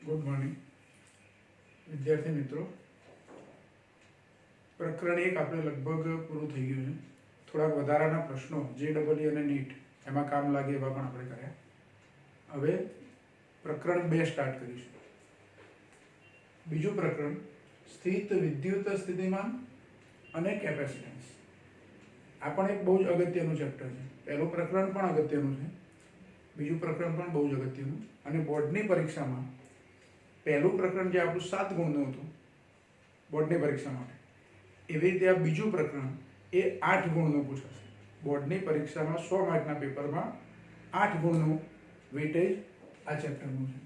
Good morning विद्यार्थी मित्रों। प्रकरण 1 આપણે લગભગ પૂરું થઈ ગયું છે। થોડાક વધારાના પ્રશ્નો JEE અને નીટ એમાં કામ લાગે એવા પણ આપણે કર્યા। હવે પ્રકરણ 2 સ્ટાર્ટ કરીશું। બીજું પ્રકરણ સ્થિત વિદ્યુત સ્થિતિમાન અને કેપેસિટન્સ। આ પણ એક બહુ જ અગત્યનું ચેપ્ટર છે। પહેલું પ્રકરણ પણ અગત્યનું છે, બીજું પ્રકરણ પણ બહુ જ અગત્યનું। અને બોર્ડની પરીક્ષામાં પહેલું પ્રકરણ જે આપણું 7 ગુણનું હતું બોર્ડની પરીક્ષા માટે, એવી રીતે આ બીજું પ્રકરણ એ 8 ગુણનું પૂછાશે। બોર્ડની પરીક્ષામાં 100 માર્કના પેપરમાં 8 ગુણનું વેટેજ આ ચેપ્ટરનું છે।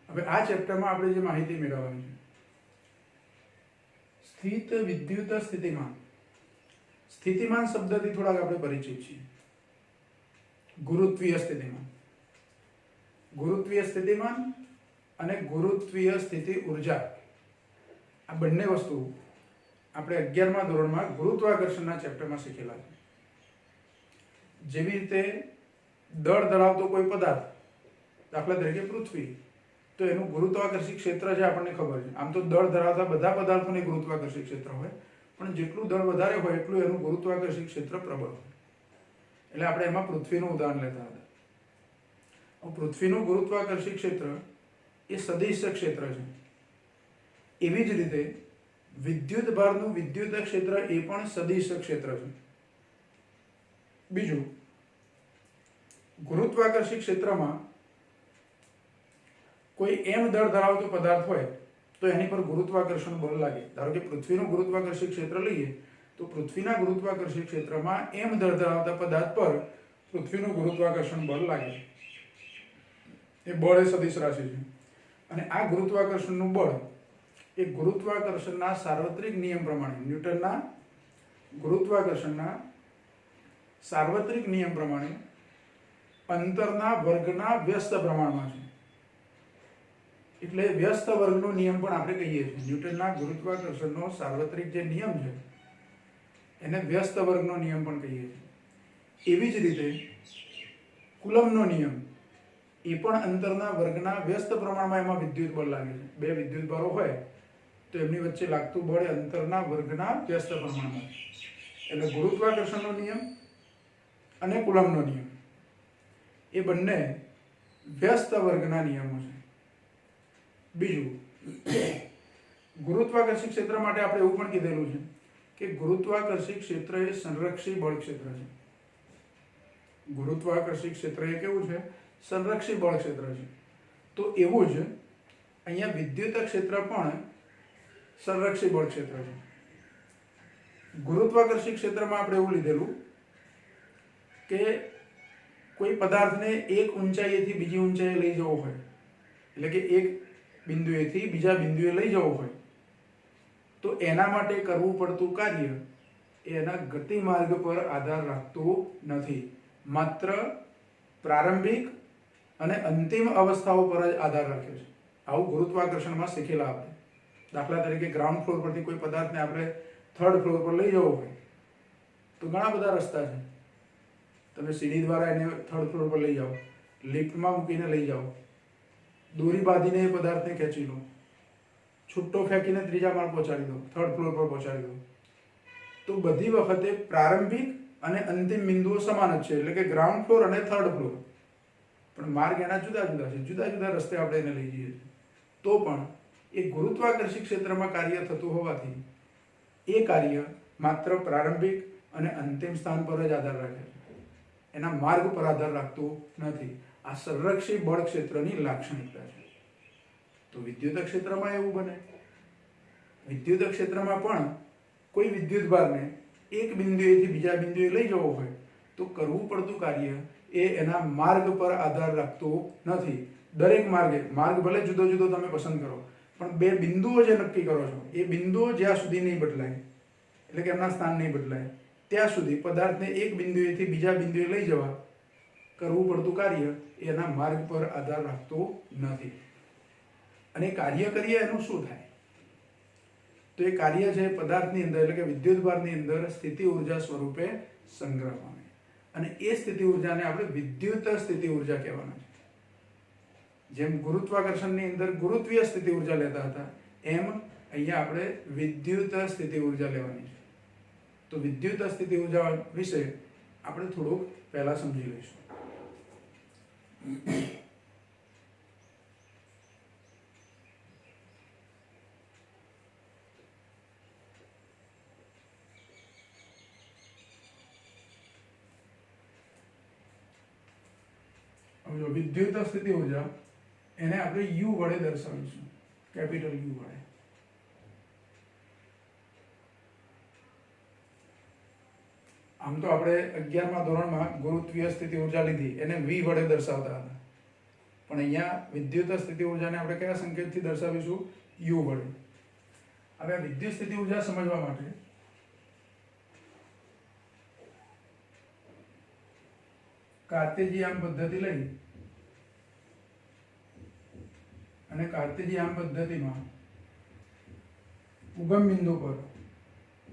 હવે આ ચેપ્ટરમાં આપણે જે માહિતી મેળવવાની છે, સ્થિત વિદ્યુત સ્થિતિમાન। સ્થિતિમાન શબ્દથી થોડાક આપણે પરિચિત છીએ। ગુરુત્વીય સ્થિતિમાન, ગુરુત્વીય સ્થિતિમાન અને ગુરુત્વીય સ્થિતિ ઊર્જા, આ બંને વસ્તુ આપણે 11મા ધોરણમાં ગુરુત્વાકર્ષણના ચેપ્ટરમાં શીખેલા છે। જેવી રીતે દળ ધરાવતો કોઈ પદાર્થ, દાખલા તરીકે પૃથ્વી, તો એનું ગુરુત્વાકર્ષી ક્ષેત્ર છે આપણને ખબર છે। આમ તો દળ ધરાવતા બધા પદાર્થોને ગુરુત્વાકર્ષી ક્ષેત્ર હોય, પણ જેટલું દળ વધારે હોય એટલું એનું ગુરુત્વાકર્ષી ક્ષેત્ર પ્રબળ હોય। એટલે આપણે એમાં પૃથ્વીનું ઉદાહરણ લેતા હતા। પૃથ્વીનું ગુરુત્વાકર્ષી ક્ષેત્ર એ સદિશ ક્ષેત્ર છે। એવી જ રીતે વિદ્યુત ભારનું વિદ્યુત ક્ષેત્ર એ પણ સદિશ ક્ષેત્ર છે। બીજું, ગુરુત્વાકર્ષી ક્ષેત્રમાં કોઈ એમ દળ ધરાવતો પદાર્થ હોય તો એની પર ગુરુત્વાકર્ષણ બળ લાગે। ધારો કે પૃથ્વીનું ગુરુત્વાકર્ષી ક્ષેત્ર લઈએ તો પૃથ્વીના ગુરુત્વાકર્ષી ક્ષેત્રમાં એમ દળ ધરાવતા પદાર્થ પર પૃથ્વીનું ગુરુત્વાકર્ષણ બળ લાગે। એ બળ એ સદિશ રાશિ છે। અને આ ગુરુત્વાકર્ષણનું બળ એ ગુરુત્વાકર્ષણના સાર્વત્રિક નિયમ પ્રમાણે, ન્યૂટનના ગુરુત્વાકર્ષણના સાર્વત્રિક નિયમ પ્રમાણે અંતરના વર્ગના વ્યસ્ત પ્રમાણમાં છે। એટલે વ્યસ્ત વર્ગનો નિયમ પણ આપણે કહીએ છીએ। ન્યૂટનના ગુરુત્વાકર્ષણનો સાર્વત્રિક જે નિયમ છે એને વ્યસ્ત વર્ગનો નિયમ પણ કહીએ છીએ। એવી જ રીતે કુલમ્બનો નિયમ એ પણ અંતરના વર્ગના વ્યસ્ત પ્રમાણમાં એમાં વિદ્યુત બળ લાગે છે। બે વિદ્યુત બળો હોય તો એમની વચ્ચે લાગતું બળ અંતરના વર્ગના વ્યસ્ત પ્રમાણમાં છે। એટલે ગુરુત્વાકર્ષણનો નિયમ અને કુલમ્બનો નિયમ એ બંને વ્યસ્ત વર્ગના નિયમો છે। બીજું, ગુરુત્વાકર્ષી ક્ષેત્ર માટે આપણે એવું પણ કીધેલું છે કે ગુરુત્વાકર્ષી ક્ષેત્ર એ સંરક્ષી બળ ક્ષેત્ર છે। ગુરુત્વાકર્ષી ક્ષેત્ર એ કેવું છે? સંરક્ષી બળ ક્ષેત્ર છે। તો એવું જ અહીંયા વિદ્યુત ક્ષેત્ર પણ સંરક્ષી બળ ક્ષેત્ર છે। ગુરુત્વાકર્ષી ક્ષેત્રમાં આપણે એવું લીધેલું કે કોઈ પદાર્થને એક ઊંચાઈએથી બીજી ઊંચાઈએ લઈ જવો હોય, એટલે કે એક બિંદુએથી બીજા બિંદુએ લઈ જવો હોય તો એના માટે કરવું પડતું કાર્ય એના ગતિમાર્ગ પર આધાર રાખતું નથી, માત્ર પ્રારંભિક અને અંતિમ અવસ્થાઓ પર જ આધાર રાખે છે। આવું ગુરુત્વાકર્ષણમાં શીખેલા આપણે। દાખલા તરીકે ગ્રાઉન્ડ ફ્લોર પરથી કોઈ પદાર્થને આપણે થર્ડ ફ્લોર પર લઈ જવો હોય તો ઘણા બધા રસ્તા છે। તમે સીડી દ્વારા એને થર્ડ ફ્લોર પર લઈ જાઓ, લિફ્ટમાં મૂકીને લઈ જાઓ, દોરી બાંધીને એ પદાર્થને ખેંચી લો, છૂટ્ટો ફેંકીને ત્રીજા માળ પહોંચાડી દો, થર્ડ ફ્લોર પર પહોંચાડી દો। તો બધી વખતે પ્રારંભિક અને અંતિમ બિંદુઓ સમાન જ છે, એટલે કે ગ્રાઉન્ડ ફ્લોર અને થર્ડ ફ્લોર, પણ માર્ગ એના જુદા જુદા છે। જુદા જુદા રસ્તે આપણે એને લઈ જઈએ છીએ। તો પણ એ ગુરુત્વાકર્ષી ક્ષેત્રમાં કાર્ય થતું હોવાથી એ કાર્ય માત્ર પ્રારંભિક અને અંતિમ સ્થાન પર જ આધાર રાખે છે, એના માર્ગ પર આધાર રાખતું નથી। આ સંરક્ષી બળ ક્ષેત્રની લાક્ષણિકતા છે। તો વિદ્યુત ક્ષેત્રમાં એવું બને। વિદ્યુત ક્ષેત્રમાં પણ કોઈ વિદ્યુત ભારને એક બિંદુએથી બીજા બિંદુએ લઈ જવો હોય તો કરવું પડતું કાર્ય એ એના માર્ગ પર આધાર રાખતું નથી। દરેક માર્ગ ભલે જુદો જુદો તમે પસંદ કરો, પણ બે બિંદુઓ જે નક્કી કરો છો એ બિંદુઓ જ્યાં સુધી નહીં બદલાય, એટલે કે એમના સ્થાન નહીં બદલાય, ત્યાં સુધી પદાર્થને એક બિંદુએથી બીજા બિંદુએ લઈ જવા કરવું પડતું કાર્ય એના માર્ગ પર આધાર રાખતું નથી। અને કાર્ય કરીએ એનું શું થાય? તો એ કાર્ય છે પદાર્થની અંદર, એટલે કે વિદ્યુત ભારની અંદર સ્થિતિ ઊર્જા સ્વરૂપે સંગ્રહ પામે અને એ સ્થિતિ ઉર્જાને આપણે વિદ્યુત સ્થિતિ ઉર્જા કહેવાના છે. જેમ ગુરુત્વાકર્ષણની અંદર ગુરુત્વીય સ્થિતિ ઉર્જા લેતા હતા એમ અહીંયા આપણે વિદ્યુત સ્થિતિ ઉર્જા લેવાની છે. તો વિદ્યુત સ્થિતિ ઉર્જા વિશે આપણે થોડુંક પહેલા સમજી લઈશું. વિદ્યુત સ્થિતિ ઉર્જા એને આપણે યુ વડે દર્શાવીશું, કેપિટલ યુ વડે. આમ તો આપણે 11મા ધોરણમાં ગુરુત્વીય સ્થિતિ ઉર્જા લીધી, એને વી વડે દર્શાવતા હતા, પણ અહીંયા વિદ્યુત સ્થિતિ ઉર્જાને આપણે કયા સંકેતથી દર્શાવીશું? યુ વડે. હવે આ વિદ્યુત સ્થિતિ ઉર્જા સમજવા માટે કાર્ટેશિયન પદ્ધતિ લઈ અને કાર્ટેશિયન પદ્ધતિમાં ઉગમ બિંદુ પર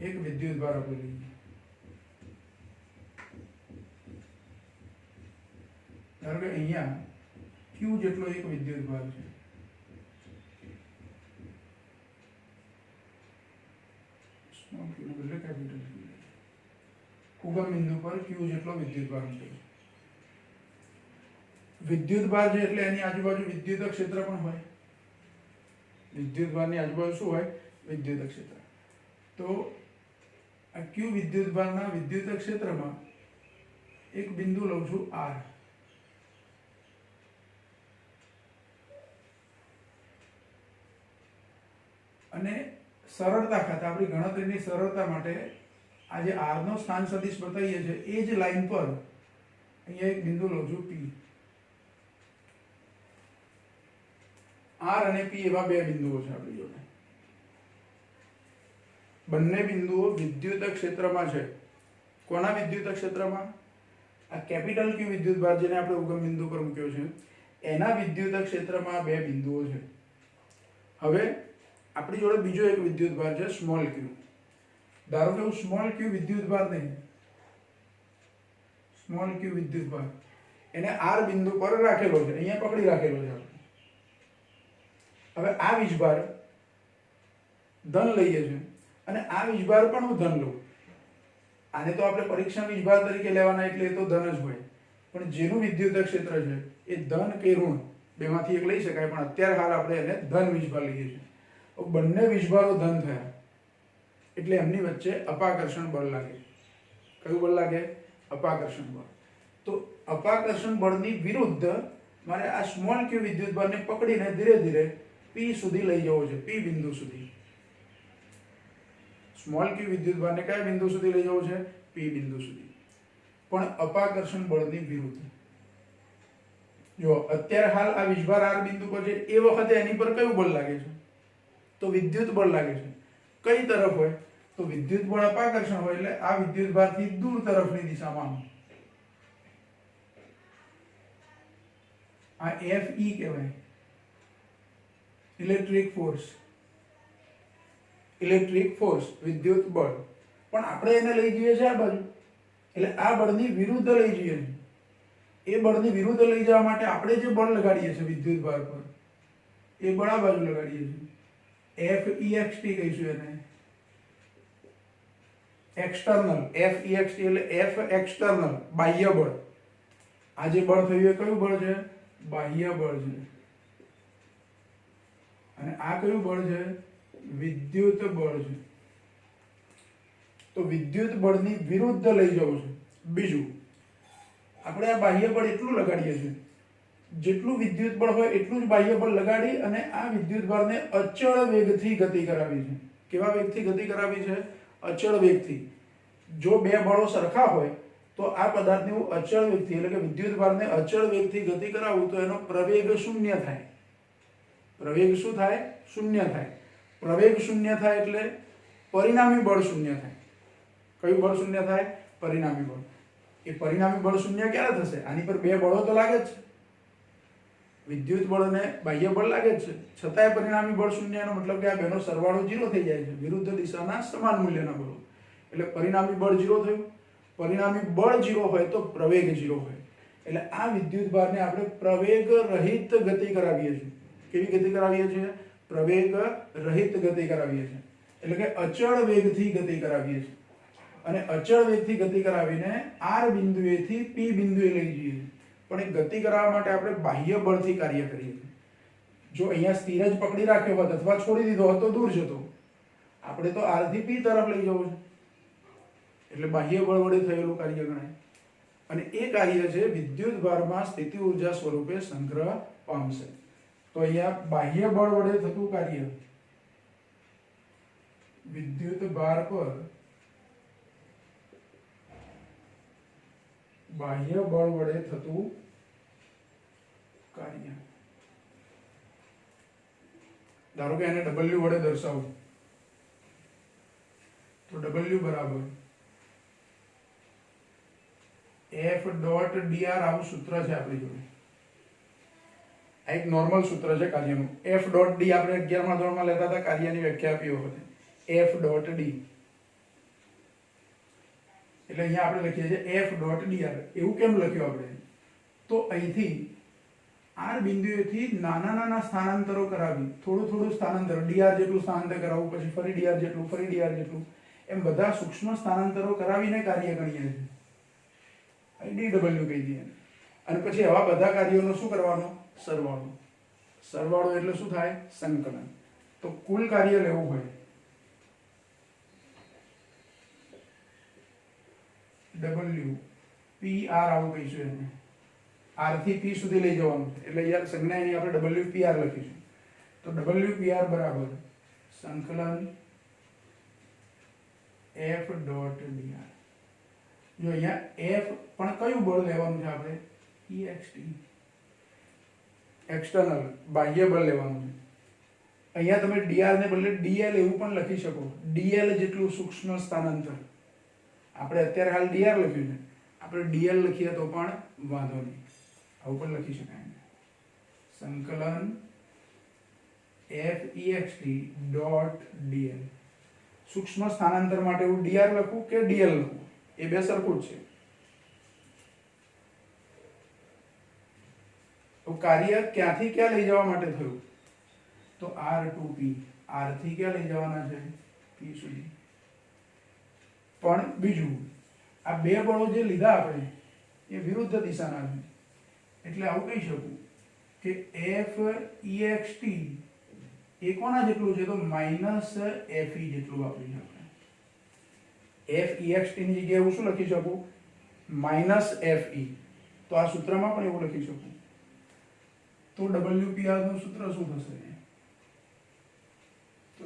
એક વિદ્યુત ભાર આપી લઈએ. ધારો કે અહીંયા Q જેટલો એક વિદ્યુત ભાર છે. સ્મોલ q એટલે કેપિટલ Q. ઉગમ બિંદુ પર Q જેટલો વિદ્યુત ભાર છે. વિદ્યુત ભાર છે એટલે એની આજુબાજુ વિદ્યુત ક્ષેત્ર પણ હોય. વિદ્યુત ભારની આજુબાજુ શું હોય? વિદ્યુત ક્ષેત્ર. તો આ Q વિદ્યુત ભારના વિદ્યુત ક્ષેત્રમાં એક બિંદુ લઉં છું R. અને સરળતા ખાતર આપણી ગણતરીની સરળતા માટે આ જે R નો સ્થાન સદિશ બતાવીએ છીએ એ જ લાઈન પર અહીંયા એક બિંદુ લઉં છું P. R અને P એવા બે બિંદુઓ છે આપણી જોડે. બંને બિંદુઓ વિદ્યુત ક્ષેત્રમાં છે. કોના વિદ્યુત ક્ષેત્રમાં? આ કેપિટલ Q વિદ્યુત ભાર જેને આપણે ઉગમ બિંદુ પર મૂક્યો છે એના વિદ્યુત ક્ષેત્રમાં બે બિંદુઓ છે. હવે આપણી જોડે બીજો એક વિદ્યુત ભાર છે સ્મોલ q. ધારો કે હું સ્મોલ q વિદ્યુત ભાર નહીં, સ્મોલ q વિદ્યુત ભાર એને R બિંદુ પર રાખેલો છે, અહીંયા પકડી રાખેલો છે. હવે આ વીજભાર ધન લઈએ છે અને આ વીજભાર પણ હું ધન લઉં. આને તો આપણે પરીક્ષા વીજભાર તરીકે લેવાના એટલે એ તો ધન જ હોય, પણ જેનું વિદ્યુત ક્ષેત્ર છે એ ધન કે ઋણ બેમાંથી એક લઈ શકાય, પણ અત્યારે હાલ આપણે એને ધન વીજભાર લઈએ છીએ. બંને વીજભારો ધન થયા એટલે એમની વચ્ચે અપાકર્ષણ બળ લાગે. કયું બળ લાગે? અપાકર્ષણ બળ. તો અપાકર્ષણ બળની વિરુદ્ધ મારે આ સ્મોલ q વિદ્યુત ભારને પકડીને ધીરે ધીરે P સુધી લઈ જવો છે, P બિંદુ સુધી. સ્મોલ q વિદ્યુત ભારને કયા બિંદુ સુધી લઈ જવું છે? P બિંદુ સુધી, પણ અપાકર્ષણ બળની વિરુદ્ધ. જો અત્યારે હાલ આ વીજભાર R બિંદુ પર છે, એ વખતે એની પર કયું બળ લાગે છે? તો વિદ્યુત બળ લાગે છે. કઈ તરફ હોય? તો વિદ્યુત બળ અપાકર્ષણ હોય એટલે આ વિદ્યુત ભારથી દૂર તરફની દિશામાં. આ Fe કહેવાય, ઇલેક્ટ્રિક ફોર્સ. ઇલેક્ટ્રિક ફોર્સ વિદ્યુત બળ. પણ આપણે એને લઈ જઈએ છીએ આ બાજુ, એટલે આ બળની વિરુદ્ધ લઈ જઈએ છીએ. એ બળની વિરુદ્ધ લઈ જવા માટે આપણે જે બળ લગાડીએ છીએ વિદ્યુત ભાર પર એ બળ આ બાજુ લગાડીએ છીએ. FEXT કહીશું એને, એક્સટર્નલ. FEXT એટલે F એક્સટર્નલ, બાહ્ય બળ. આ જે બળ થયું એ કયું બળ છે? બાહ્ય બળ છે. અને આ કયું બળ છે? વિદ્યુત બળ છે. તો વિદ્યુત બળની વિરુદ્ધ લઈ જવું છે. બીજું, આપણે આ બાહ્ય બળ એટલું લગાડીએ છીએ, જેટલું વિદ્યુત બળ હોય એટલું જ બાહ્ય બળ લગાડી અને આ વિદ્યુત ભારને અચળ વેગથી ગતિ કરાવી છે. કેવા વેગથી ગતિ કરાવી છે? અચળ વેગથી. જો બે બળો સરખા હોય તો આ પદાર્થને હું અચળ વેગથી એટલે કે વિદ્યુત ભારને અચળ વેગથી ગતિ કરાવું તો એનો પ્રવેગ શૂન્ય થાય. પ્રવેગ શું થાય? શૂન્ય થાય. પ્રવેગ શૂન્ય થાય એટલે પરિણામી બળ શૂન્ય થાય. કયું બળ શૂન્ય થાય? પરિણામી બળ. એ પરિણામી બળ શૂન્ય ક્યારે થશે? આની પર બે બળો તો લાગે જ છે, વિદ્યુત બળ અને બાહ્ય બળ લાગે જ છે, છતાંય પરિણામી બળ શૂન્ય. એનો મતલબ કે આ બેનો સરવાળો 0 થઈ જાય છે, વિરુદ્ધ દિશાના સમાન મૂલ્યના બળો. એટલે પરિણામી બળ 0 થયું. પરિણામી બળ 0 હોય તો પ્રવેગ 0 હોય. એટલે આ વિદ્યુત ભારને આપણે પ્રવેગ રહિત ગતિ કરાવીએ છીએ. કેવી ગતિ કરાવીએ છીએ? પ્રવેગ રહિત ગતિ કરાવીએ છીએ. એટલે કે અચળ વેગથી ગતિ કરાવીએ છીએ. અને અચળ વેગથી ગતિ કરાવીને R બિંદુએથી P બિંદુએ લઈ જઈએ છીએ. પણ એ ગતિ કરાવવા માટે આપણે બાહ્ય બળથી કાર્ય કરીએ છીએ. જો અહીંયા સ્થિર જ પકડી રાખ્યો હોત અથવા છોડી દીધો હોત તો દૂર જતો. આપણે તો R થી P તરફ લઈ જવું છે. એટલે બાહ્ય બળ વડે થયેલું કાર્ય ગણાય. અને એ કાર્ય છે વિદ્યુત ભારમાં સ્થિતિ ઊર્જા સ્વરૂપે સંગ્રહ પામશે. તો અહીંયા બાહ્ય બળ વડે થતું કાર્ય વિદ્યુત ભાર પર બાહ્ય બળ વડે થતું કાર્ય. ધારો કે એને W વડે દર્શાવું તો W બરાબર F ડોટ dr આવું સૂત્ર છે આપણી જોડે. આ એક નોર્મલ સૂત્ર છે કાર્યનું. F ડોટ d આપણે 11મા ધોરણમાં લેતા હતા કાર્યની વ્યાખ્યા આપી વખતે. F ડોટ d એટલે અહીંયા આપણે લખીએ છીએ F ડોટ dr. એવું કેમ લખ્યું આપણે? તો અહીંથી R બિંદુએથી નાના નાના સ્થાનાંતરો કરાવી થોડું થોડું સ્થાનાંતર dr જેટલું સ્થાનાંતર કરાવવું, પછી ફરી dr જેટલું, ફરી dr જેટલું, એમ બધા સૂક્ષ્મ સ્થાનાંતરો કરાવીને કાર્ય ગણીએ છીએ. dw કહી દઈએ. અને પછી આવા બધા કાર્યોનો શું કરવાનો? સરવાળો. સરવાળો એટલે શું થાય? સંકલન. તો કુલ કાર્ય લેવું હોય W PR આવું કહીશું એને. R થી P સુધી લઈ જવાનું છે. એટલે યાર સંજ્ઞા એની આપણે WPR લખીશું. તો WPR બરાબર સંકલન F ડોટ dr. જો અહીંયા F પણ કયું બળ લેવાનું છે આપણે? EXT, એક્સટર્નલ બાહ્ય બળ લેવાનું છે. અહીંયા તમે dr ને બદલે dl એવું પણ લખી શકો. dl જેટલું સૂક્ષ્મ સ્થાનાંતર. આપણે અત્યારે હાલ dr લખ્યું છે, આપણે dl લખીએ તો પણ વાંધો નહીં. આવું પણ લખી શકાય. સંકલન FEXT ડોટ dl. સૂક્ષ્મ સ્થાનાંતર માટે હું dr લખું કે dl લખું એ બે સરખું જ છે. તો કાર્ય ક્યાંથી ક્યાં લઈ જવા માટે થયું? તો R to P. R થી ક્યાં લઈ જવાના છે? P સુધી. પણ બીજું, આ બે બળો જે લીધા આપણે એ વિરુદ્ધ દિશાના છે. એટલે આવું કહી શકું કે FEXT એ કોના જેટલું છે? તો -FE જેટલું વાપરી આપણે. FEXT ની જગ્યાએ હું શું લખી શકું? -FE. તો આ સૂત્રમાં પણ એવું લખી શકું. તો WPR નું સૂત્ર શું થશે? તો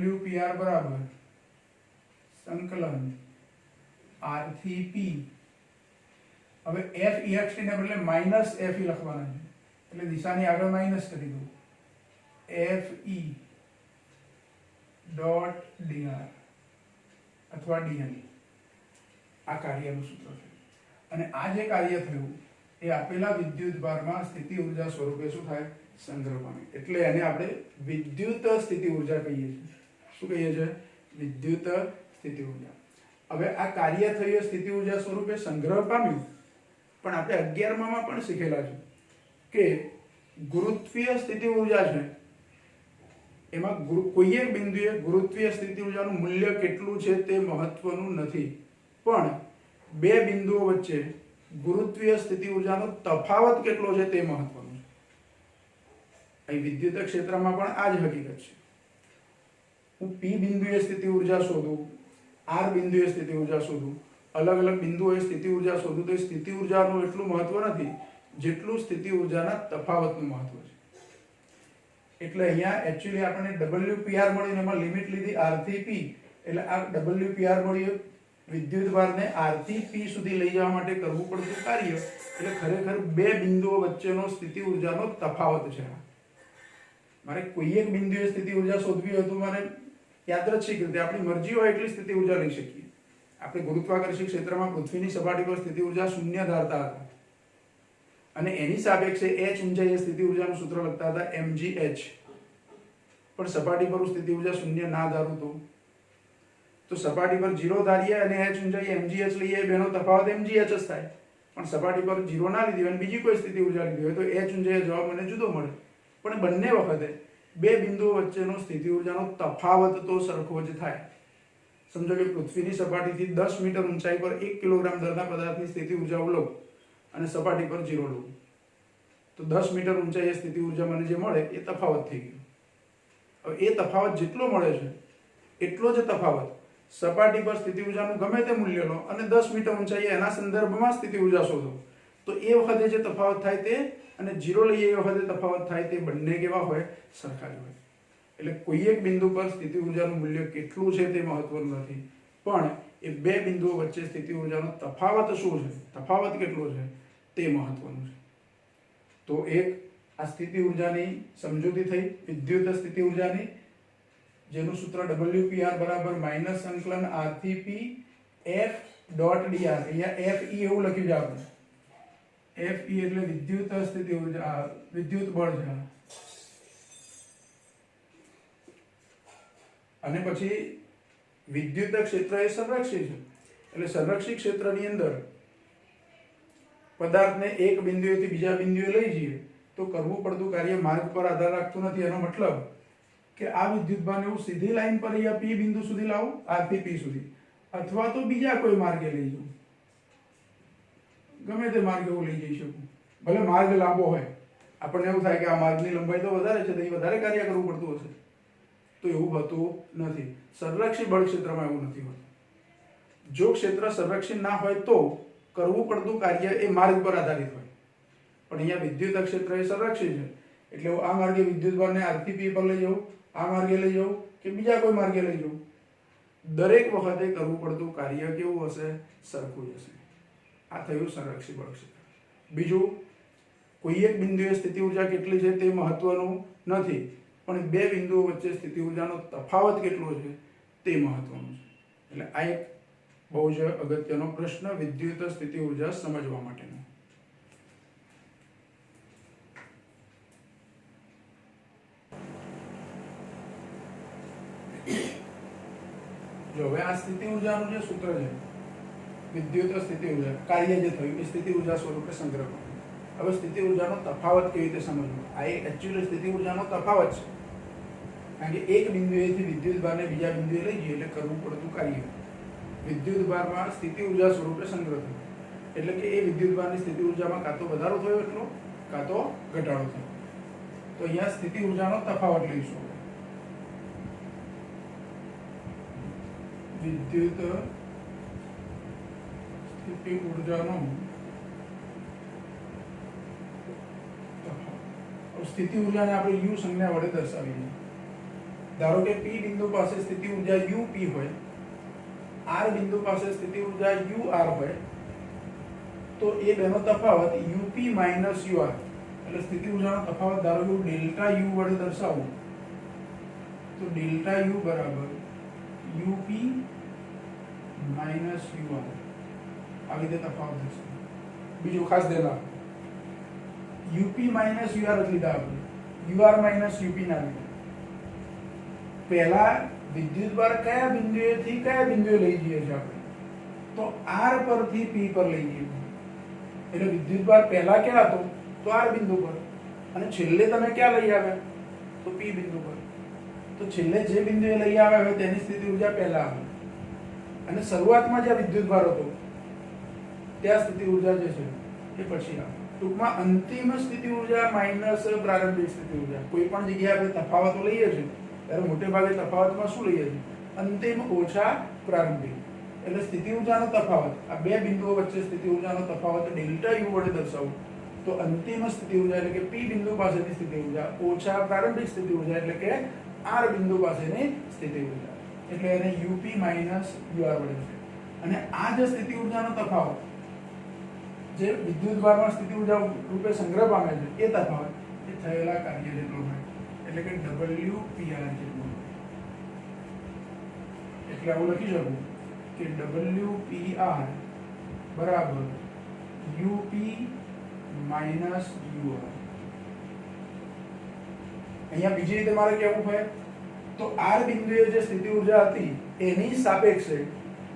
WPR બરાબર સંકલન R થી P. હવે FEXT ને બદલે -FE લખવાના છે. એટલે દિશાની આગળ માઈનસ કરી દો. FE ડોટ dr અથવા dl. આ કાર્યનું સૂત્ર છે. અને આ જે કાર્ય થયું એ આપેલા વિદ્યુત ભારમાં સ્થિતિ ઊર્જા સ્વરૂપે શું થાય? સંગ્રહ પામે. એટલે એને આપણે વિદ્યુત સ્થિતિ ઊર્જા કહીએ છીએ. શું કહીએ છીએ? વિદ્યુત સ્થિતિ ઊર્જા. હવે આ કાર્ય થયું સ્થિતિ ઊર્જા સ્વરૂપે સંગ્રહ પામ્યું. પણ આપણે 11માં પણ શીખેલા છે કે ગુરુત્વીય સ્થિતિ ઊર્જા છે એમાં કોઈ એક બિંદુએ ગુરુત્વીય સ્થિતિ ઊર્જાનું મૂલ્ય કેટલું છે તે મહત્વનું નથી, પણ બે બિંદુઓ વચ્ચે ગુરુત્વીય સ્થિતિ ઊર્જાનો તફાવત કેટલો છે તે મહત્વનું છે. અહીં વિદ્યુત ક્ષેત્રમાં પણ આ જ હકીકત છે. હું P બિંદુએ સ્થિતિ ઊર્જા શોધું, R બિંદુએ સ્થિતિ ઊર્જા શોધું, અલગ અલગ બિંદુઓએ સ્થિતિ ઊર્જા શોધું તો સ્થિતિ ઊર્જાનું એટલું મહત્વ નથી જેટલું સ્થિતિ ઊર્જાના તફાવતનું મહત્વ છે. એટલે અહીંયા એક્ચ્યુઅલી આપણને WPR મળીને એમાં લિમિટ લીધી R થી P. એટલે આ WPR મળ્યું વિદ્યુત ભારને R થી P સુધી લઈ જવા માટે કરવું પડતું કાર્ય. એટલે ખરેખર બે બિંદુઓ વચ્ચેનો સ્થિતિ ઊર્જાનો તફાવત છે. મારે કોઈ એક બિંદુએ સ્થિતિ ઊર્જા શોધવી હોય તો મારે યાદચ્છિક રીતે આપણી મરજી હોય એટલી સ્થિતિ ઊર્જા લઈ શકીએ. આપણે ગુરુત્વાકર્ષી ક્ષેત્રમાં પૃથ્વીની સપાટી પર સ્થિતિ ઊર્જા 0 ધારતા હતા અને એની સાપેક્ષે h ઊંચાઈએ સ્થિતિ ઊર્જાનું સૂત્ર લખતા હતા mgh. પણ સપાટી પર સ્થિતિ ઊર્જા 0 ના ધારું તો તો સપાટી પર 0 ધારીએ અને h ઊંચાઈએ mgh લઈએ, બેનો તફાવત mgh જ થાય. પણ સપાટી પર 0 ના લીધી અને બીજી કોઈ સ્થિતિ ઊર્જા લીધી હોય તો h ઊંચાઈએ જવાબ મને જુદો મળે. પણ બંને વખતે બે બિંદુઓ વચ્ચેનો સ્થિતિ ઊર્જાનો તફાવત તો સરખો જ થાય. સમજો કે પૃથ્વીની સપાટીથી 10 મીટર ઊંચાઈ પર 1 કિલોગ્રામ દળના પદાર્થની સ્થિતિ ઊર્જા લો અને સપાટી પર 0 લો, તો 10 મીટર ઊંચાઈએ સ્થિતિ ઊર્જા મને જે મળે એ તફાવત થઈ ગયો. હવે એ તફાવત જેટલો મળે છે એટલો જ તફાવત સપાટી પર સ્થિતિ ઊર્જાનું ગમે તે મૂલ્ય લો અને 10 મીટર ઊંચાઈએ એના સંદર્ભમાં સ્થિતિ ઊર્જા શોધો, તો એ વખતે જે તફાવત થાય તે અને 0 લઈએ એ વખતે તફાવત થાય તે બંને કેવા હોય? સરખા જ હોય. એટલે કોઈ એક બિંદુ પર સ્થિતિ ઊર્જાનું મૂલ્ય કેટલું છે તે મહત્વનું નથી, પણ એ બે બિંદુઓ વચ્ચે સ્થિતિ ઊર્જાનો તફાવત શું છે, તફાવત કેટલો છે તે મહત્વનું છે. તો એક આ સ્થિતિ ઊર્જાની સમજૂતી થઈ, વિદ્યુત સ્થિતિ ઊર્જાની, જેનું સૂત્ર WPR બરાબર માઇનસ સંકલન R થી P F ડોટ dr. અહીંયા FE એવું લખ્યું છે આપણે. FE એટલે વિદ્યુત સ્થિતિ ઊર્જા, વિદ્યુત બળ છે. અને પછી વિદ્યુત ક્ષેત્ર એ સંરક્ષિત છે, એટલે સંરક્ષિત ક્ષેત્રની અંદર પદાર્થને એક બિંદુએથી બીજા બિંદુએ લઈ જઈએ તો કરવું પડતું કાર્ય માર્ગ પર આધાર રાખતું નથી. એનો મતલબ કે આ વિદ્યુતભારને હું સીધી લાઈન પર અહીંયા P બિંદુ સુધી લાવું, R થી P સુધી, અથવા તો બીજા કોઈ માર્ગે લઈ જાઉં, ગમે તે માર્ગે હું લઈ જઈ શકું. ભલે માર્ગ લાંબો હોય, આપણને એવું થાય કે આ માર્ગની લંબાઈ તો વધારે છે તો એ વધારે કાર્ય કરવું પડતું હશે, તો એવું હોતું નથી. સંરક્ષિત બળ ક્ષેત્રમાં એવું નથી હોતું. જો ક્ષેત્ર સંરક્ષિત ના હોય તો કરવું પડતું કાર્ય એ માર્ગ પર આધારિત હોય, પણ અહીંયા વિદ્યુત ક્ષેત્ર એ સંરક્ષિત છે, એટલે હું આ માર્ગે વિદ્યુતભારને R થી P પર લઈ જાઉં, આ માર્ગે લઈ જાઉં કે બીજા કોઈ માર્ગે લઈ જાઉં, દરેક વખતે કરવું પડતું કાર્ય કેવું હશે? સરખું જ હશે. આ થયું સંરક્ષિત બળ ક્ષેત્ર. બીજું, કોઈ એક બિંદુએ સ્થિતિ ઊર્જા કેટલી છે તે મહત્વનું નથી, પણ બે બિંદુઓ વચ્ચે સ્થિતિ ઊર્જાનો તફાવત કેટલો છે તે મહત્વનું છે. એટલે આ એક બહુ જ અગત્યનો પ્રશ્ન વિદ્યુત સ્થિતિ ઊર્જા સમજવા માટેનો. જો હવે આ સ્થિતિ ઊર્જાનું જે સૂત્ર છે, વિદ્યુત સ્થિતિ ઊર્જા, કાર્ય જે થયું એ સ્થિતિ ઊર્જા સ્વરૂપે સંગ્રહ કરો. હવે સ્થિતિ ઊર્જાનો તફાવત કેવી રીતે સમજવો? આ એકચ્યુઅલી સ્થિતિ ઊર્જાનો તફાવત છે, કારણ કે એક બિંદુએથી વિદ્યુતભારને બીજા બિંદુએ લઈ જઈએ એટલે કરવું પડતું કાર્ય વિદ્યુતભારમાં સ્થિતિ ઊર્જા સ્વરૂપે સંગ્રહ થયો. એટલે કે એ વિદ્યુતભારની સ્થિતિ ઊર્જામાં કાં તો વધારો થયો એટલો, કાં તો ઘટાડો થયો. તો અહીંયા સ્થિતિ ઊર્જાનો તફાવત લઈશું. વિદ્યુત સ્થિતિ ઊર્જાનો સ્થિતિ ઊર્જાને આપણે U સંજ્ઞા વડે દર્શાવીએ. ધારો કે P બિંદુ પાસે સ્થિતિ ઊર્જા UP હોય, R બિંદુ પાસે સ્થિતિ ઊર્જા UR હોય, તો એ બેનો તફાવત UP માઇનસ UR, એટલે સ્થિતિ ઊર્જાનો તફાવત ધારો કે ડેલ્ટા U વડે દર્શાવું તો ડેલ્ટા U બરાબર UP માઇનસ UR, આવી રીતે તફાવત થશે. બીજું ખાસ ધ્યાન રાખો, UP માઇનસ UR જ લીધા આપણે, UR માઇનસ UP ના લીધા. પહેલા વિદ્યુતભાર કયા બિંદુએથી કયા બિંદુએ લઈ જઈએ છીએ આપણે? તો R પરથી P પર લઈ જઈએ. એટલે વિદ્યુતભાર પહેલા ક્યાં હતો? તો R બિંદુ પર, અને છેલ્લે તમે ક્યાં લઈ આવ્યા? તો P બિંદુ પર. તો છેલ્લે જે બિંદુએ લઈ આવ્યા હોય તેની સ્થિતિ ઊર્જા પહેલા આવે, અને શરૂઆતમાં જ્યાં વિદ્યુતભાર હતો ત્યાં સ્થિતિ ઊર્જા જે છે એ પછી આવે. ટૂંકમાં અંતિમ સ્થિતિ ઊર્જા માઇનસ પ્રારંભિક સ્થિતિ ઊર્જા. કોઈ પણ જગ્યાએ આપણે તફાવતો લઈએ છીએ ત્યારે મોટે ભાગે તફાવતમાં શું લઈએ છીએ? અંતિમ ઓછા પ્રારંભિક. એટલે સ્થિતિ ઊર્જાનો તફાવત, આ બે બિંદુઓ વચ્ચે સ્થિતિ ઊર્જાનો તફાવત ડેલ્ટા U વડે દર્શાવું તો અંતિમ સ્થિતિ ઊર્જા એટલે કે P બિંદુ પાસેની સ્થિતિ ઊર્જા ઓછા પ્રારંભિક સ્થિતિ ઊર્જા એટલે કે R બિંદુ પાસેની સ્થિતિ ઊર્જા, એટલે એને UP માઇનસ UR વડે. અને આ જે સ્થિતિ ઊર્જાનો તફાવત જે વિદ્યુતભારમાં સ્થિતિ ઊર્જા રૂપે સંગ્રહ પામે છે એ તફાવત એ થયેલા કાર્ય જેટલો હોય, એટલે કે WPR જેટલો. એટલે આવું લખી શકું કે WPR બરાબર UP માઇનસ UR. અહીંયા બીજી રીતે મારે કેવું હોય તો આર બિંદુએ જે સ્થિતિ ઊર્જા હતી એની સાપેક્ષે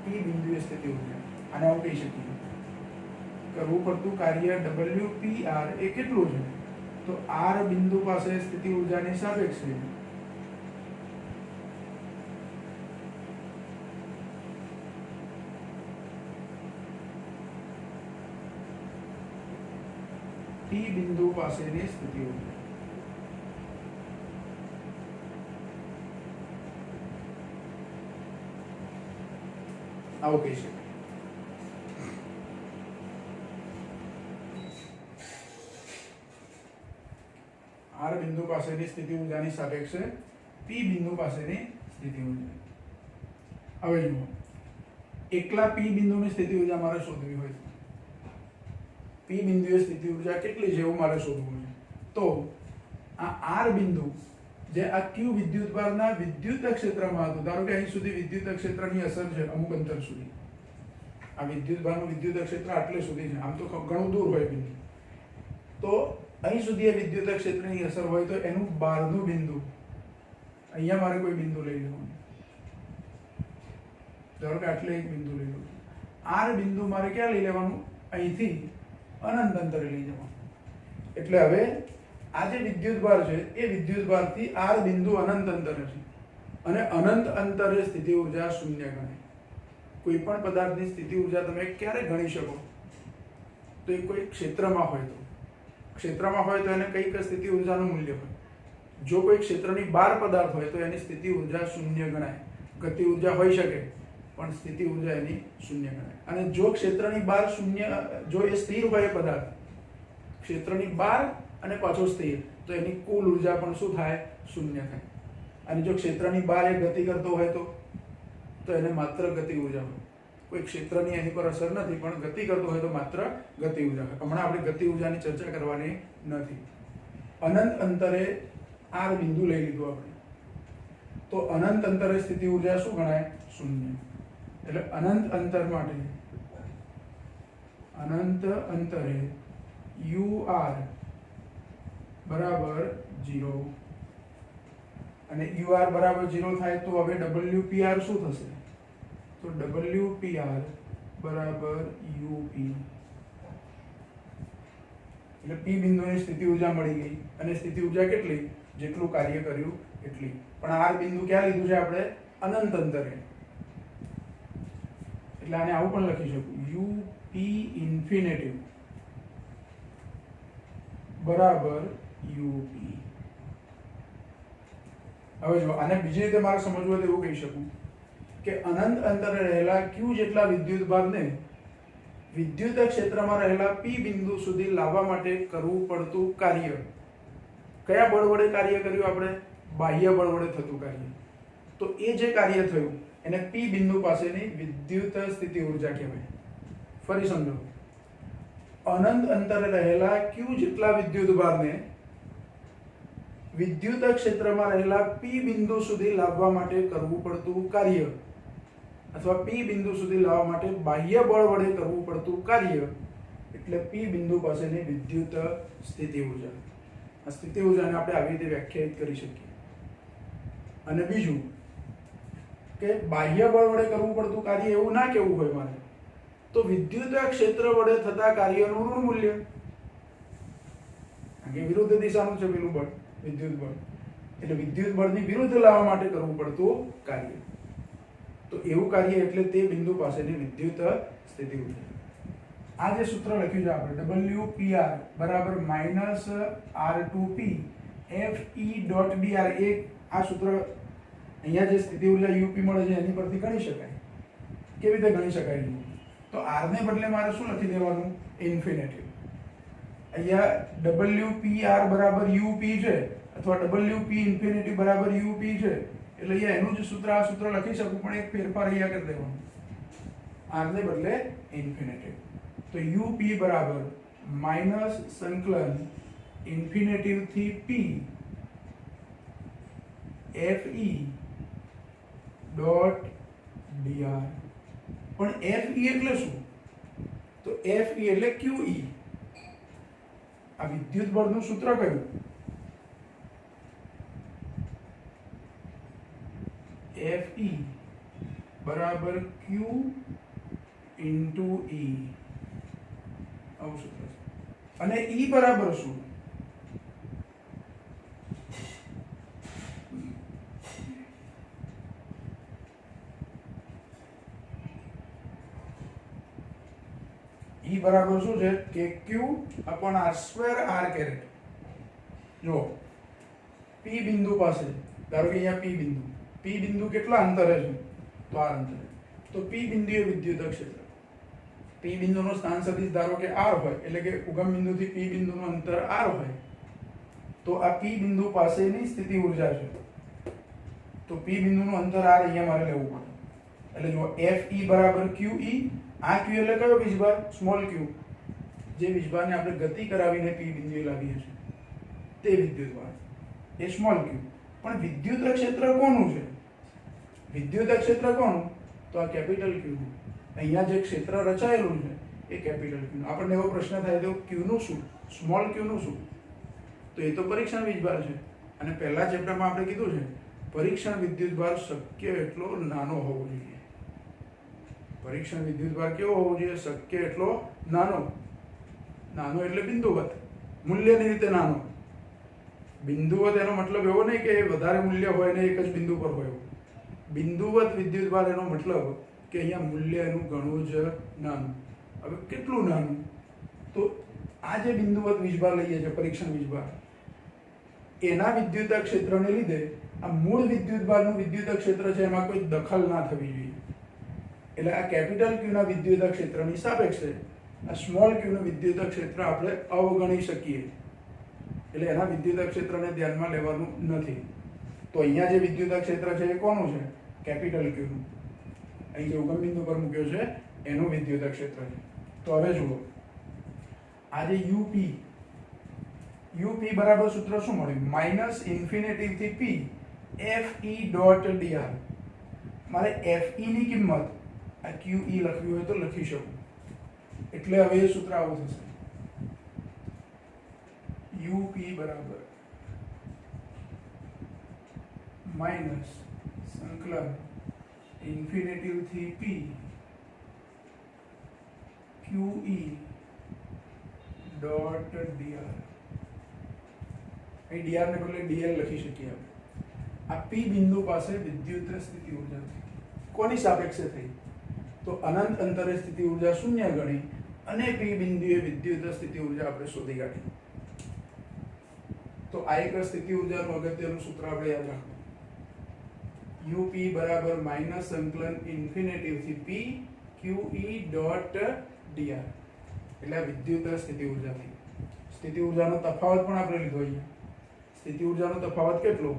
પી બિંદુએ સ્થિતિ ઊર્જા, આને આવું કહી શકીએ કરવું પડતું કાર્ય WPR એ કેટલું છે? તો આર બિંદુ પાસે સ્થિતિ ઊર્જાની સાપેક્ષે P બિંદુ પાસેની સ્થિતિ ઊર્જા. આવું કહી શકાય. આર બિંદુ પાસેની સ્થિતિ ઊર્જાની સાપેક્ષે P બિંદુ પાસેની સ્થિતિ ઊર્જા. હવે જુઓ, એકલા P બિંદુની સ્થિતિ ઊર્જા મારે શોધવી હોય P બિંદુએ સ્થિતિ ઊર્જા કેટલી છે એવું મારે શોધવું છે. તો આ આર બિંદુ જે આ Q વિદ્યુતભારના વિદ્યુત ક્ષેત્રમાં હતું, ધારો કે અહીં સુધી વિદ્યુત ક્ષેત્રની અસર છે અમુક અંતર સુધી, આ વિદ્યુતભારનું વિદ્યુત ક્ષેત્ર આટલે સુધી છે, આમ તો ઘણું દૂર હોય બિંદુ, તો અહીં સુધી એ વિદ્યુત ક્ષેત્રની અસર હોય તો એનું બહારનું બિંદુ અહીંયા મારે કોઈ બિંદુ લઈ લેવાનું, ધારો કે આટલે એક બિંદુ લઈ લઉં. આર બિંદુ મારે ક્યાં લઈ લેવાનું? અહીંથી અનંત અંતરે લઈ જવાનું. એટલે હવે આ જે વિદ્યુતભાર છે એ વિદ્યુતભારથી આર બિંદુ અનંત અંતરે છે અને અનંત અંતરે સ્થિતિ ઊર્જા શૂન્ય ગણાય. કોઈ પણ પદાર્થની સ્થિતિ ઊર્જા તમે ક્યારે ગણી શકો? તો એ કોઈ ક્ષેત્રમાં હોય તો. ક્ષેત્રમાં હોય તો એને કઈ સ્થિતિ ઊર્જાનું મૂલ્ય હોય. જો કોઈ ક્ષેત્રની બહાર પદાર્થ હોય તો એની સ્થિતિ ઊર્જા શૂન્ય ગણાય. ગતિ ઊર્જા હોઈ શકે પણ સ્થિતિ ઊર્જા એની શૂન્ય ગણાય. અને જો ક્ષેત્રની બહાર શૂન્ય, જો એ સ્થિર હોય પદાર્થ ક્ષેત્રની બહાર અને પાછો સ્થિર, તો એની કુલ ઊર્જા પણ શું થાય? શૂન્ય થાય. અને જો ક્ષેત્રની બહાર એ ગતિ કરતો હોય તો એને માત્ર ગતિ ઊર્જા હોય. કોઈ ક્ષેત્રની એની પર અસર નથી પણ ગતિ કરતો હોય તો માત્ર ગતિ ઊર્જા હોય. હમણાં આપણે ગતિ ઊર્જાની ચર્ચા કરવાની નથી. અનંત અંતરે આર બિંદુ લઈ લીધું આપણે, તો અનંત અંતરે સ્થિતિ ઊર્જા શું ગણાય? શૂન્ય. એટલે અનંત અંતર માટે અનંત અંતરે UR બરાબર 0, અને UR બરાબર 0 થાય તો હવે WPR શું થશે? તો WPR બરાબર UP. એટલે P બિંદુની સ્થિતિ ઊર્જા મળી ગઈ. અને સ્થિતિ ઊર્જા કેટલી? જેટલું કાર્ય કર્યું એટલી. પણ આર બિંદુ ક્યાં લીધું છે આપણે? અનંત અંતરે. એટલે આને આવું પણ લખી શકું, UP ઇન્ફિનિટી બરાબર UP. હવે જો આને બીજી રીતે મારે સમજવું હોય તો એવું કહી શકું કે અનંત અંતરે રહેલા Q જેટલા વિદ્યુતભારને વિદ્યુત ક્ષેત્રમાં રહેલા P બિંદુ સુધી લાવવા માટે કરવું પડતું કાર્ય. કયા બળ વડે કાર્ય કર્યું આપણે? બાહ્ય બળ વડે થતું કાર્ય. તો એ જે કાર્ય થયું એને P બિંદુ પાસેની વિદ્યુત સ્થિતિ ઊર્જા કહેવાય. ફરી સમજો, અનંત અંતરે રહેલા Q જેટલા વિદ્યુતભારને વિદ્યુત ક્ષેત્રમાં રહેલા P બિંદુ સુધી લાવવા માટે કરવું પડતું કાર્ય, અથવા P બિંદુ સુધી લાવવા માટે બાહ્ય બળ વડે કરવું પડતું કાર્ય, એટલે P બિંદુ પાસેની વિદ્યુત સ્થિતિ ઊર્જા. આ સ્થિતિ ઊર્જાને આપણે આવી રીતે વ્યાખ્યાયિત કરી શકીએ. અને બીજું કે બાહ્ય બળ વડે કરવું પડતું કાર્ય એવું ના કહેવું હોય મારે, તો વિદ્યુત ક્ષેત્ર વડે થતા કાર્યનું ઋણ મૂલ્ય, કારણ કે વિરુદ્ધ દિશાનું છે પેલું બળ, વિદ્યુત બળ, એટલે વિદ્યુત બળની વિરુદ્ધ લાવવા માટે કરવું પડતું કાર્ય. તો એવું કાર્ય એટલે તે બિંદુ પાસેની વિદ્યુત સ્થિતિ ઊર્જા. આ જે સૂત્ર લખ્યું છે આપણે WPR બરાબર -R2P FE.dr, આ સૂત્ર અહીંયા જે સ્થિતિ ઊર્જા UP મળે છે એની પરથી ગણી શકાય. કેવી રીતે ગણી શકાય? તો R ને બદલે મારે શું લખી દેવાનું? ઇન્ફિનિટી. અહીંયા WPR બરાબર UP છે અથવા WP ઇન્ફિનિટી બરાબર UP છે, એટલે અહીંયા એનું જ સૂત્ર, આ સૂત્ર લખી શકું પણ એક ફેરફાર અહીંયા કરી દેવાનો, R ને બદલે ઇન્ફિનિટી. તો UP બરાબર માઈનસ સંકલન ઇન્ફિનિટી થી P FE.dr. પણ FE એટલે શું? તો FE એટલે QE. આ વિદ્યુત બળનું સૂત્ર કયું? Fe બરાબર Q ઇન્ટુ E આવું સૂત્ર છે અને E બરાબર શું E બરાબર શું છે કે Q upon R square R caret જો P બિંદુ પાસે ધારો કે અહીંયા P બિંદુ કેટલા અંતરે છે તો આ અંતરે તો P બિંદુ એ વિદ્યુત ક્ષેત્ર P બિંદુનો સ્થાન સદિશ ધારો કે R હોય એટલે કે ઉગમ બિંદુથી P બિંદુનું અંતર R હોય તો આ P બિંદુ પાસેની સ્થિતિ ઊર્જા છે તો P બિંદુનું અંતર R અહીંયા મારે લેવું પડે એટલે જો Fe બરાબર QE આ Q એટલે કયો વીજભાર સ્મોલ q જે વીજભારને આપણે ગતિ કરાવીને P બિંદુએ લાવીએ છીએ તે વિદ્યુતભાર એ સ્મોલ q પણ વિદ્યુત ક્ષેત્ર કોનું છે વિદ્યુત ક્ષેત્ર કોનું તો આ કેપિટલ Q અહીંયા જે ક્ષેત્ર રચાયેલું છે એ કેપિટલ Q આપણને એવો પ્રશ્ન થાય તો Q નું શું સ્મોલ q નું શું તો એ તો પરીક્ષણ વીજભાર છે અને પહેલા ચેપ્ટરમાં આપણે કીધું છે પરીક્ષણ વિદ્યુતભાર શક્ય એટલો નાનો હોવો જોઈએ પરીક્ષણ વિદ્યુતભાર કેવો હોવો જોઈએ શક્ય એટલો નાનો એટલે બિંદુવત મૂલ્યની રીતે નાનો બિંદુવત એનો મતલબ એવો નહીં કે વધારે મૂલ્ય હોય ને એક જ બિંદુ પર હોય બિંદુવત વિદ્યુતભાર એનો મતલબ કે અહીંયા મૂલ્ય એનું ઘણું જ નાનું હવે કેટલું નાનું તો આ જે બિંદુવત વીજભાર લઈએ છીએ પરીક્ષણ વીજભાર એના વિદ્યુત ક્ષેત્રને લીધે આ મૂળ વિદ્યુતભારનું વિદ્યુત ક્ષેત્ર છે એમાં કોઈ દખલ ના થવી જોઈએ એટલે આ કેપિટલ Q ના વિદ્યુત ક્ષેત્રની સાપેક્ષે આ સ્મોલ q નું વિદ્યુત ક્ષેત્ર આપણે અવગણી શકીએ એટલે એના વિદ્યુત ક્ષેત્રને ધ્યાનમાં લેવાનું નથી તો અહીંયા જે વિદ્યુત ક્ષેત્ર છે એ કોનું છે કેપિટલ Q નું અહીં જે ઉગમ બિંદુ પર મૂક્યો છે એનું વિદ્યુત ક્ષેત્ર છે તો હવે જુઓ આ જે UP બરાબર સૂત્ર શું મળ્યું માઇનસ ઇન્ફિનિટી થી P Fe ડોટ dr મારે Fe ની કિંમત આ QE લખવી હોય તો લખી શકું એટલે હવે એ સૂત્ર આવું થશે UP બરાબર માઇનસ સંકલન ઇન્ફિનિટી થી P QE ડોટ dr અહીં dr ને બદલે dl લખી શકીએ આપણે આ P બિંદુ પાસે વિદ્યુત સ્થિતિ ઊર્જા કોની સાપેક્ષે થઈ તો અનંત અંતરે સ્થિતિ ઊર્જા શૂન્ય ગણી અને P બિંદુએ વિદ્યુત સ્થિતિ ઊર્જા આપણે શોધી કાઢી તો આ એક સ્થિતિ ઊર્જાનું અગત્યનું સૂત્ર આપણે યાદ રાખવું UP બરાબર માઇનસ સંકલન ઇન્ફિનિટી થી P QE ડોટ dr એટલે વિદ્યુત સ્થિતિ ઊર્જા થઈ સ્થિતિ ઊર્જાનો તફાવત પણ આપણે લીધો અહીંયા સ્થિતિ ઊર્જાનો તફાવત કેટલો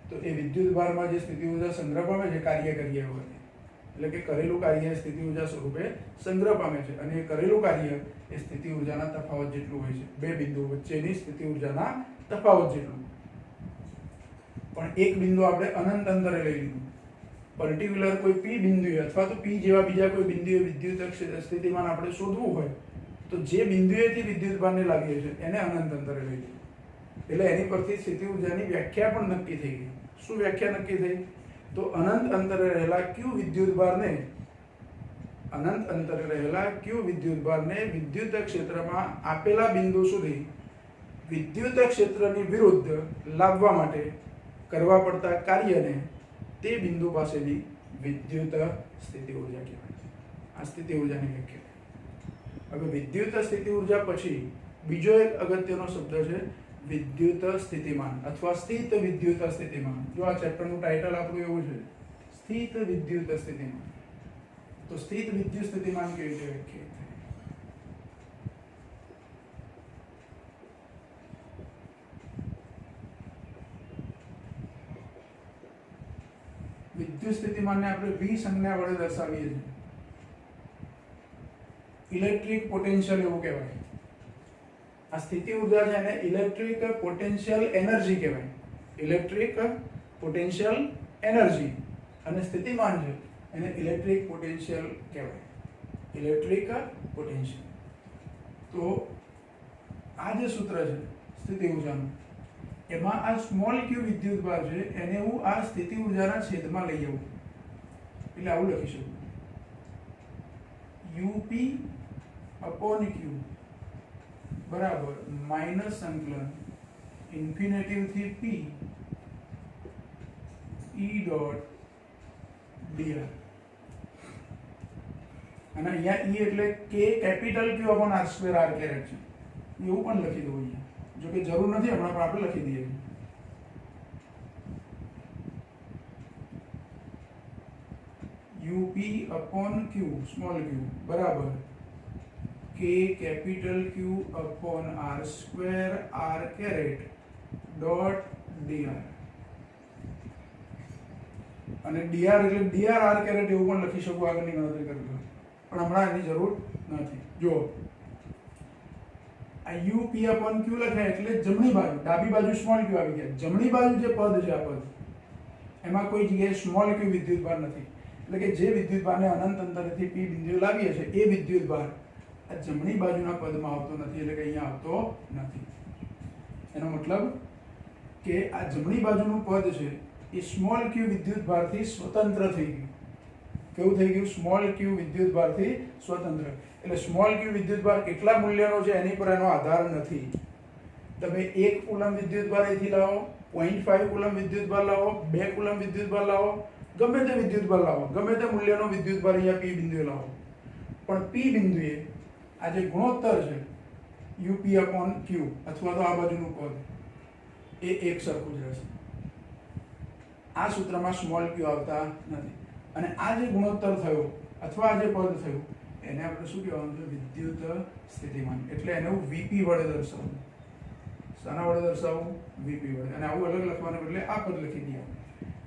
તો એ વિદ્યુતભારમાં જે સ્થિતિ ઊર્જા સંગ્રહ પામે છે કાર્ય કરીએ વખતે એટલે કે કરેલું કાર્ય સ્થિતિ ઊર્જા સ્વરૂપે સંગ્રહ પામે છે અને એ કરેલું કાર્ય એ સ્થિતિ ઊર્જાના તફાવત જેટલું હોય છે બે બિંદુ વચ્ચેની સ્થિતિ ઊર્જાના તફાવત જેટલું પણ એક બિંદુ આપણે અનંત અંતરે લઈ લીધું પર્ટિક્યુલર કોઈ P બિંદુએ અથવા તો P જેવા બીજા કોઈ બિંદુએ વિદ્યુત સ્થિતિમાન આપણે શોધવું હોય તો જે બિંદુએથી વિદ્યુતભારને લાવીએ છીએ એને અનંત અંતરે લઈ લીધું એટલે એની પરથી સ્થિતિ ઊર્જાની વ્યાખ્યા પણ નક્કી થઈ ગઈ શું વ્યાખ્યા નક્કી થઈ તો અનંત અંતરે રહેલા Q વિદ્યુતભારને વિદ્યુત ક્ષેત્રમાં આપેલા બિંદુ સુધી વિદ્યુત ક્ષેત્રની વિરુદ્ધ લાવવા માટે કરવા પડતા કાર્યને તે બિંદુ પાસેની વિદ્યુત સ્થિતિ ઊર્જા કહેવાય આ સ્થિતિ ઊર્જાની વ્યાખ્યા હવે વિદ્યુત સ્થિતિ ઊર્જા પછી બીજો એક અગત્યનો શબ્દ છે વિદ્યુત સ્થિતિમાન અથવા સ્થિત વિદ્યુત સ્થિતિમાન જો આ ચેપ્ટરનું ટાઇટલ આપણું એવું છે સ્થિત વિદ્યુત સ્થિતિમાન તો સ્થિત વિદ્યુત સ્થિતિમાન કેવી રીતે વ્યાખ્યાયિત થાય વિદ્યુત સ્થિતિમાનને આપણે V સંજ્ઞા વડે દર્શાવીએ છીએ ઇલેક્ટ્રિક પોટેન્શિયલ એવું કહેવાય આ સ્થિતિ ઊર્જા છે એને ઇલેક્ટ્રિક પોટેન્શિયલ એનર્જી કહેવાય ઇલેક્ટ્રિક પોટેન્શિયલ એનર્જી અને સ્થિતિમાન છે એને ઇલેક્ટ્રિક પોટેન્શિયલ કહેવાય ઇલેક્ટ્રિક પોટેન્શિયલ તો આ જે સૂત્ર છે સ્થિતિ ઊર્જાનું એમાં આ સ્મોલ ક્યુ વિદ્યુતભાર છે એને હું આ સ્થિતિ ઊર્જાના છેદમાં લઈ આવું, એટલે આવું લખી શકું, યુપી અપોન ક્યુ બરાબર માઇનસ સંકલન ઇન્ફિનેટિવ થી પી ઈ ડોટ ડીઆર. અને અહીંયા ઈ એટલે કે capital Q upon R square R caret છે, એવું પણ લખી દઉં અહીંયા, જો કે જરૂર નથી હમણાં, પણ આપણે લખી દઈએ. U P upon Q small Q બરાબર કે capital Q upon R square R caret dot DR. અને ડીઆર એટલે ડીઆર આર કેરેટ એવું પણ લખી શકું આગળની ગણતરી કરતા, પણ હમણાં એની જરૂર નથી. જો આ યુ પી અપોન ક્યુ લખાય એટલે જમણી બાજુ, ડાબી બાજુ સ્મોલ ક્યુ આવી ગયા, જમણી બાજુ જે પદ છે આ પદ એમાં કોઈ જગ્યાએ સ્મોલ ક્યુ વિદ્યુતભાર નથી, એટલે કે જે વિદ્યુતભારને અનંત અંતરેથી પી બિંદુએ લાવીએ છીએ એ વિદ્યુતભાર આ જમણી બાજુના પદમાં આવતો નથી, એટલે કે અહીંયા આવતો નથી. એનો મતલબ કે આ જમણી બાજુનું પદ છે એ સ્મોલ ક્યુ વિદ્યુતભારથી સ્વતંત્ર થઈ ગયું. કેવું થઈ ગયું? સ્મોલ ક્યુ વિદ્યુતભારથી સ્વતંત્ર. એટલે સ્મોલ ક્યુ વિદ્યુતભાર કેટલા મૂલ્યનો છે એની પર એનો આધાર નથી. તમે 1 કુલમ વિદ્યુતભાર અહીંથી લાવો, 0.5 કુલમ વિદ્યુતભાર લાવો, 2 કુલમ વિદ્યુતભાર લાવો, ગમે તે વિદ્યુતભાર લાવો, ગમે તે મૂલ્યનો વિદ્યુતભાર અહીંયા પી બિંદુએ લાવો, પણ પી બિંદુએ આ જે ગુણોત્તર છે યુપી અપોન ક્યુ અથવા તો આ બાજુનું પદ એ એક સરખું જ રહેશે. આ સૂત્રમાં સ્મોલ ક્યુ આવતા નથી. અને આ જે ગુણોત્તર થયો અથવા આ જે પદ થયું એને આપણે શું કહેવાનું છે? વિદ્યુત સ્થિતિમાન. એટલે એને હું વીપી વડે દર્શાવું. શાના વડે દર્શાવું? વીપી વડે. અને આવું અલગ લખવાને બદલે આ પદ લખી દઈએ.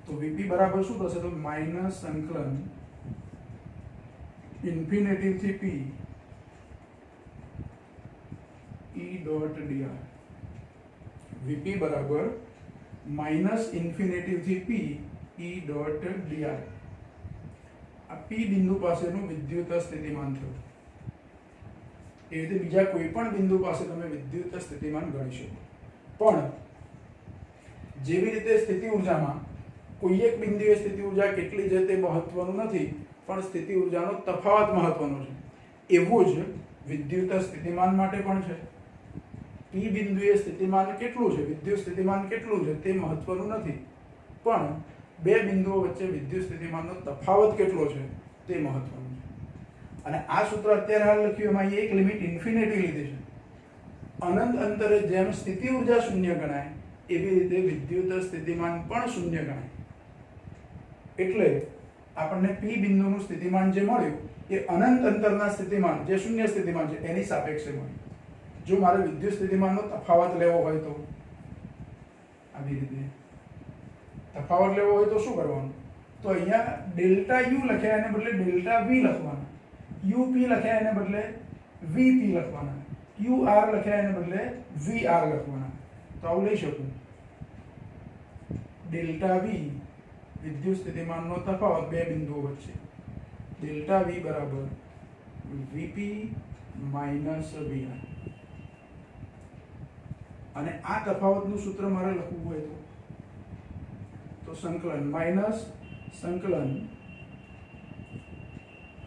તો વીપી બરાબર શું થશે? તો માઇનસ સંકલન ઇન્ફિનિટી થી પી ઈ ડોટ ડીઆર. વીપી બરાબર માઇનસ ઇન્ફિનિટી થી પી ઈ ડોટ ડીઆર. આ પી બિંદુ પાસેનું વિદ્યુત સ્થિતિમાન થયું. એ રીતે બીજા કોઈ પણ બિંદુ પાસે તમે વિદ્યુત સ્થિતિમાન ગણી શકો. પણ જેવી રીતે સ્થિતિ ઊર્જામાં કોઈ એક બિંદુએ સ્થિતિ ઊર્જા કેટલી છે તે મહત્વનું નથી, પણ સ્થિતિ ઊર્જાનો તફાવત મહત્વનો છે. એવું જ વિદ્યુત સ્થિતિમાન માટે પણ છે. પી બિંદુએ સ્થિતિમાન કેટલું છે, વિદ્યુત સ્થિતિમાન કેટલું છે તે મહત્વનું નથી, પણ બે બિંદુઓ વચ્ચે વિદ્યુત સ્થિતિમાનનો તફાવત કેટલો છે તે મહત્વનું છે. અને આ સૂત્ર અત્યારે હાલ લખ્યું એમાં એક લિમિટ ઇન્ફિનિટી લીધી છે. અનંત અંતરે જેમ સ્થિતિ ઊર્જા શૂન્ય ગણાય એવી રીતે વિદ્યુત સ્થિતિમાન પણ શૂન્ય ગણાય. એટલે આપણને પી બિંદુનું સ્થિતિમાન જે મળ્યું એ અનંત અંતરના સ્થિતિમાન જે શૂન્ય સ્થિતિમાન છે એની સાપેક્ષે મળ્યું. જો મારે વિદ્યુત સ્થિતિમાનનો તફાવત લેવો હોય તો આવી રીતે તફાવત લેવો હોય તો શું કરવાનું? તો અહીંયા ડેલ્ટા યુ લખ્યા એને બદલે ડેલ્ટા વી લખવાના, યુપી લખ્યા એને બદલે વીપી લખવાના, યુ આર લખ્યા એને બદલે વી આર લખવાના. તો આવું લઈ શકું. ડેલ્ટા વી વિદ્યુત સ્થિતિમાનનો તફાવત બે બિંદુઓ વચ્ચે, ડેલ્ટા વી બરાબર વીપી માઇનસ વીઆર. અને આ તફાવતનું સૂત્ર મારે લખવું હોય તો સંકલન માઇનસ સંકલન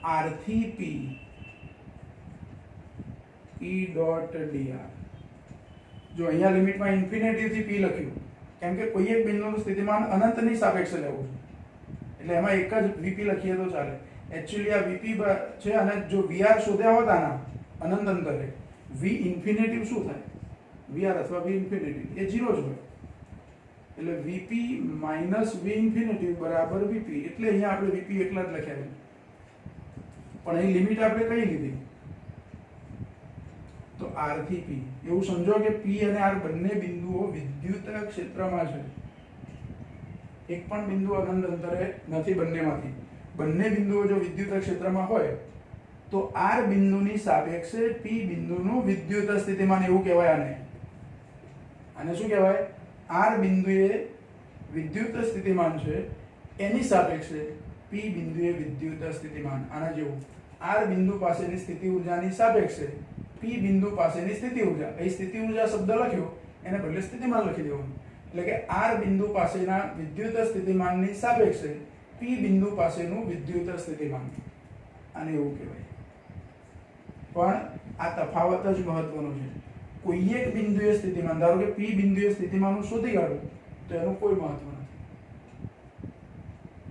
આર થી પી ઈ ડોટ ડીઆર. જો અહીંયા લિમિટમાં ઇન્ફિનિટી થી પી લખ્યું કેમ કે કોઈ એક બિંદુનું સ્થિતિમાન અનંતની સાપેક્ષે લેવું છે, એટલે એમાં એક જ વીપી લખીએ તો ચાલે. એકચ્યુઅલી આ વીપી છે અને જો વીઆર શોધ્યા હોત આના અનંત અંતરે, વી ઇન્ફિનિટી શું થાય? વીઆર અથવા વી ઇન્ફિનિટી એ 0 જ હોય. એટલે વીપી માઇનસ વી ઇન્ફિનિટી બરાબર વીપી. એટલે અહીંયા આપણે વીપી એટલા જ લખ્યા છે, પણ અહીં લિમિટ આપણે કઈ લીધી? તો આર થી પી. એવું સમજો કે પી અને આર બંને બિંદુઓ વિદ્યુત ક્ષેત્રમાં છે. એક પણ બિંદુ અનંત અંતરે નથી બંનેમાંથી. બંને બિંદુઓ જો વિદ્યુત ક્ષેત્રમાં હોય તો આર બિંદુની સાપેક્ષે પી બિંદુનું વિદ્યુત સ્થિતિમાન એવું કહેવાય. આને શું કહેવાય? આર બિંદુએ વિદ્યુત સ્થિતિમાન છે એની સાપેક્ષે પી બિંદુએ વિદ્યુત સ્થિતિમાન. આના જેવું આર બિંદુ પાસેની સ્થિતિ ઊર્જાની સાપેક્ષે પી બિંદુ પાસેની સ્થિતિ ઊર્જા. અહીં સ્થિતિ ઊર્જા શબ્દ લખ્યો એને બદલે સ્થિતિમાન લખી દેવાનું. એટલે કે આર બિંદુ પાસેના વિદ્યુત સ્થિતિમાનની સાપેક્ષે પી બિંદુ પાસેનું વિદ્યુત સ્થિતિમાન, આને એવું કહેવાય. પણ આ તફાવત જ મહત્વનો છે. કોઈ એક બિંદુએ સ્થિતિમાન, ધારો કે પી બિંદુએ સ્થિતિમાન શોધી કાઢું તો એનું કોઈ મહત્વ નથી.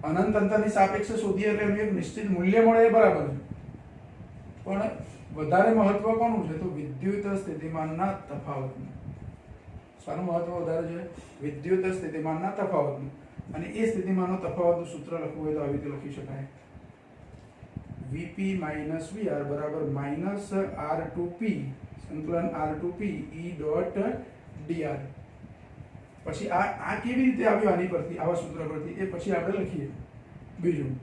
અનંત અંતરની સાપેક્ષે શોધીએ એટલે એનું એક નિશ્ચિત મૂલ્ય મળે એ બરાબર છે, પણ વધારે મહત્વ કોનું છે? તો વિદ્યુત સ્થિતિમાનના તફાવતનું. શાનું મહત્વ વધારે છે? વિદ્યુત સ્થિતિમાનના તફાવતનું. અને એ સ્થિતિમાનનો તફાવતનું સૂત્ર લખવું હોય તો આવી રીતે લખી શકાય: Vp માઇનસ Vr બરાબર માઇનસ R2P સંકલન R2P E ડોટ dr. પછી આ કેવી રીતે આવ્યું આની પરથી, આવા સૂત્ર પરથી, એ પછી આપણે લખીએ. બીજું,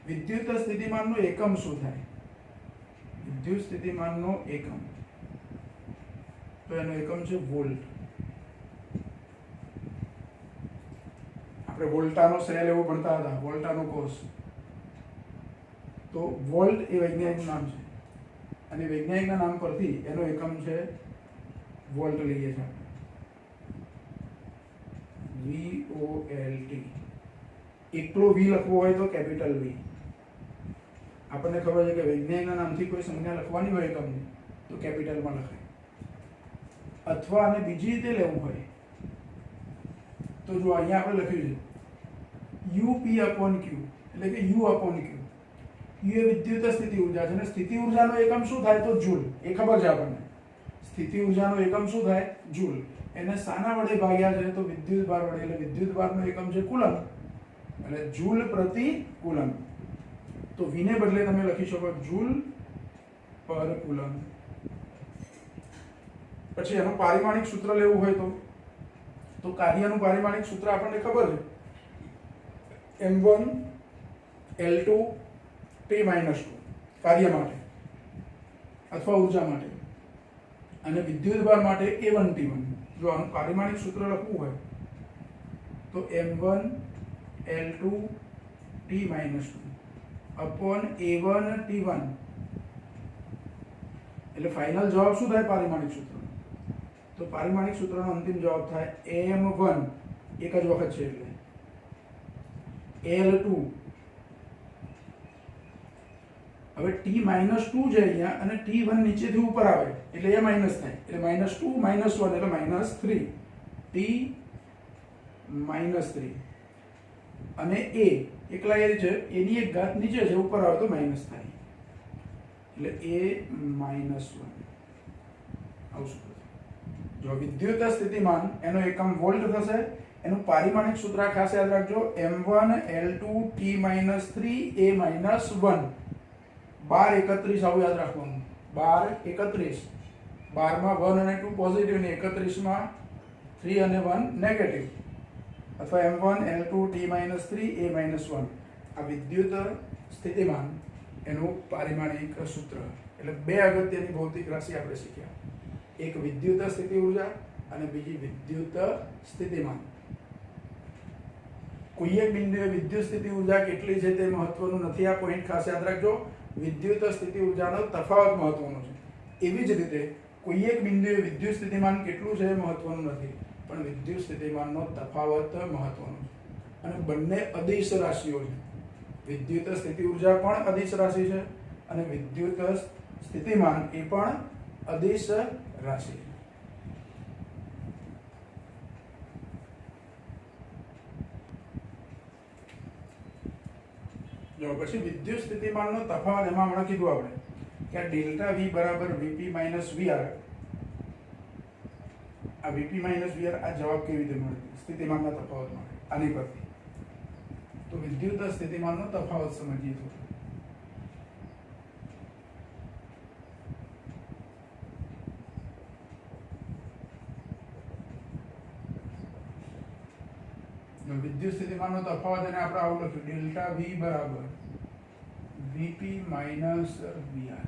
વિદ્યુત સ્થિતિમાનનો એકમ શું થાય? વિદ્યુત સ્થિતિમાનનો એકમ, તો એનો એકમ છે વોલ્ટ. આપણે વોલ્ટાનો સેલ એવું ભણતા હતા, વોલ્ટાનો કોષ. તો વોલ્ટ એ વૈજ્ઞાનિકનું નામ છે, અને વૈજ્ઞાનિકના નામ પરથી એનો એકમ છે વોલ્ટ લઈએ છીએ. VOLT. એકલો V લખવો હોય તો કેપિટલ V. આપણને ખબર છે કે વૈજ્ઞાનિકના નામથી કોઈ સંજ્ઞા લખવાની હોય એકમની તો કેપિટલમાં લખાય. અથવા આને બીજી રીતે લેવું હોય તો જો અહીંયા આપણે લખ્યું છે UP upon Q, એટલે કે U upon Q. U એ વિદ્યુત સ્થિતિ ઉર્જા છે, અને સ્થિતિ ઉર્જાનો એકમ શું થાય? તો જૂલ. એ ખબર છે આપણને. સ્થિતિ ઉર્જાનો એકમ શું થાય? જૂલ. એને શાના વડે ભાગ્યા છે? તો વિદ્યુત ભાર વડે. એટલે વિદ્યુત ભારનો એકમ છે કુલમ, એટલે જૂલ પ્રતિ કુલમ. તો V ને બદલે તમે લખી શકો જૂલ પર કુલમ. પછી એનું પારિમાણિક સૂત્ર લેવું હોય તો કાર્યનું પારિમાણિક સૂત્ર આપણને ખબર છે, M1 L2 T - 2 કાર્ય માટે અથવા ઉર્જા માટે, અને વિદ્યુત ભાર માટે A1 T1. જો આનું પારિમાણિક સૂત્ર લખવું હોય તો M1 L2 T - 2 upon A1 T1. એટલે ફાઇનલ જવાબ શું થાય પારિમાણિક સૂત્ર? તો પારિમાણિક સૂત્રનો અંતિમ જવાબ થાય M1, એક જ વખત છે એટલે L2. હવે T - 2 છે અહીંયા, અને T1 નીચેથી ઉપર આવે એટલે એ માઇનસ થાય, એટલે -2 - 1 એટલે -3. T -3 અને A એકલા એ છે, એની એક ઘાત નીચે છે, ઉપર આવે તો માઇનસ થાય, એટલે A - 1. આવું સૂત્ર. જો વિદ્યુત સ્થિતિમાન એનો એકમ વોલ્ટ થશે. એનું પારિમાણિક સૂત્ર ખાસ યાદ રાખજો, M1 L2 T - 3 A - 1. 12 31 આવું યાદ રાખવાનું. 12 31, 12 માં 1 અને 2 પોઝિટિવ ને 31 માં 3 અને 1 નેગેટિવ. અથવા M1 L2 T - 3 A - 1. આ વિદ્યુત સ્થિતિમાન એનું પારિમાણિક સૂત્ર. એટલે બે અગત્યની ભૌતિક રાશિ આપણે શીખ્યા, એક વિદ્યુત સ્થિતિ ઉર્જા અને બીજી વિદ્યુત સ્થિતિમાન. કોઈ એક બિંદુએ વિદ્યુત સ્થિતિ ઉર્જા કેટલી છે તે મહત્વનું નથી, આ પોઈન્ટ ખાસ યાદ રાખજો. વિદ્યુત સ્થિતિ ઉર્જાનો તફાવત મહત્વનો છે. એવી જ રીતે કોઈ એક બિંદુએ વિદ્યુત સ્થિતિમાન કેટલું છે એ મહત્વનું નથી, પણ વિદ્યુત સ્થિતિમાનનો તફાવત મહત્વનો છે. અને બંને અદિશ રાશિઓ છે. વિદ્યુત સ્થિતિ ઉર્જા પણ અદિશ રાશિ છે, અને વિદ્યુત સ્થિતિમાન એ પણ અદિશ રાશિ છે. જો પછી વિદ્યુત સ્થિતિમાનનો તફાવત એમાં હમણાં કીધું આપણે કે ડેલ્ટા V બરાબર Vp માઇનસ Vr. આ Vp માઇનસ Vr આ જવાબ કેવી રીતે મળે સ્થિતિમાનના તફાવત માટે? આની પરથી. તો વિદ્યુત સ્થિતિમાનનો તફાવત સમજીએ તો વિદ્યુત સ્થિતિમાનનો તફાવત એને આપણે આવું લખ્યું, ડેલ્ટા V બરાબર Vp minus Vr.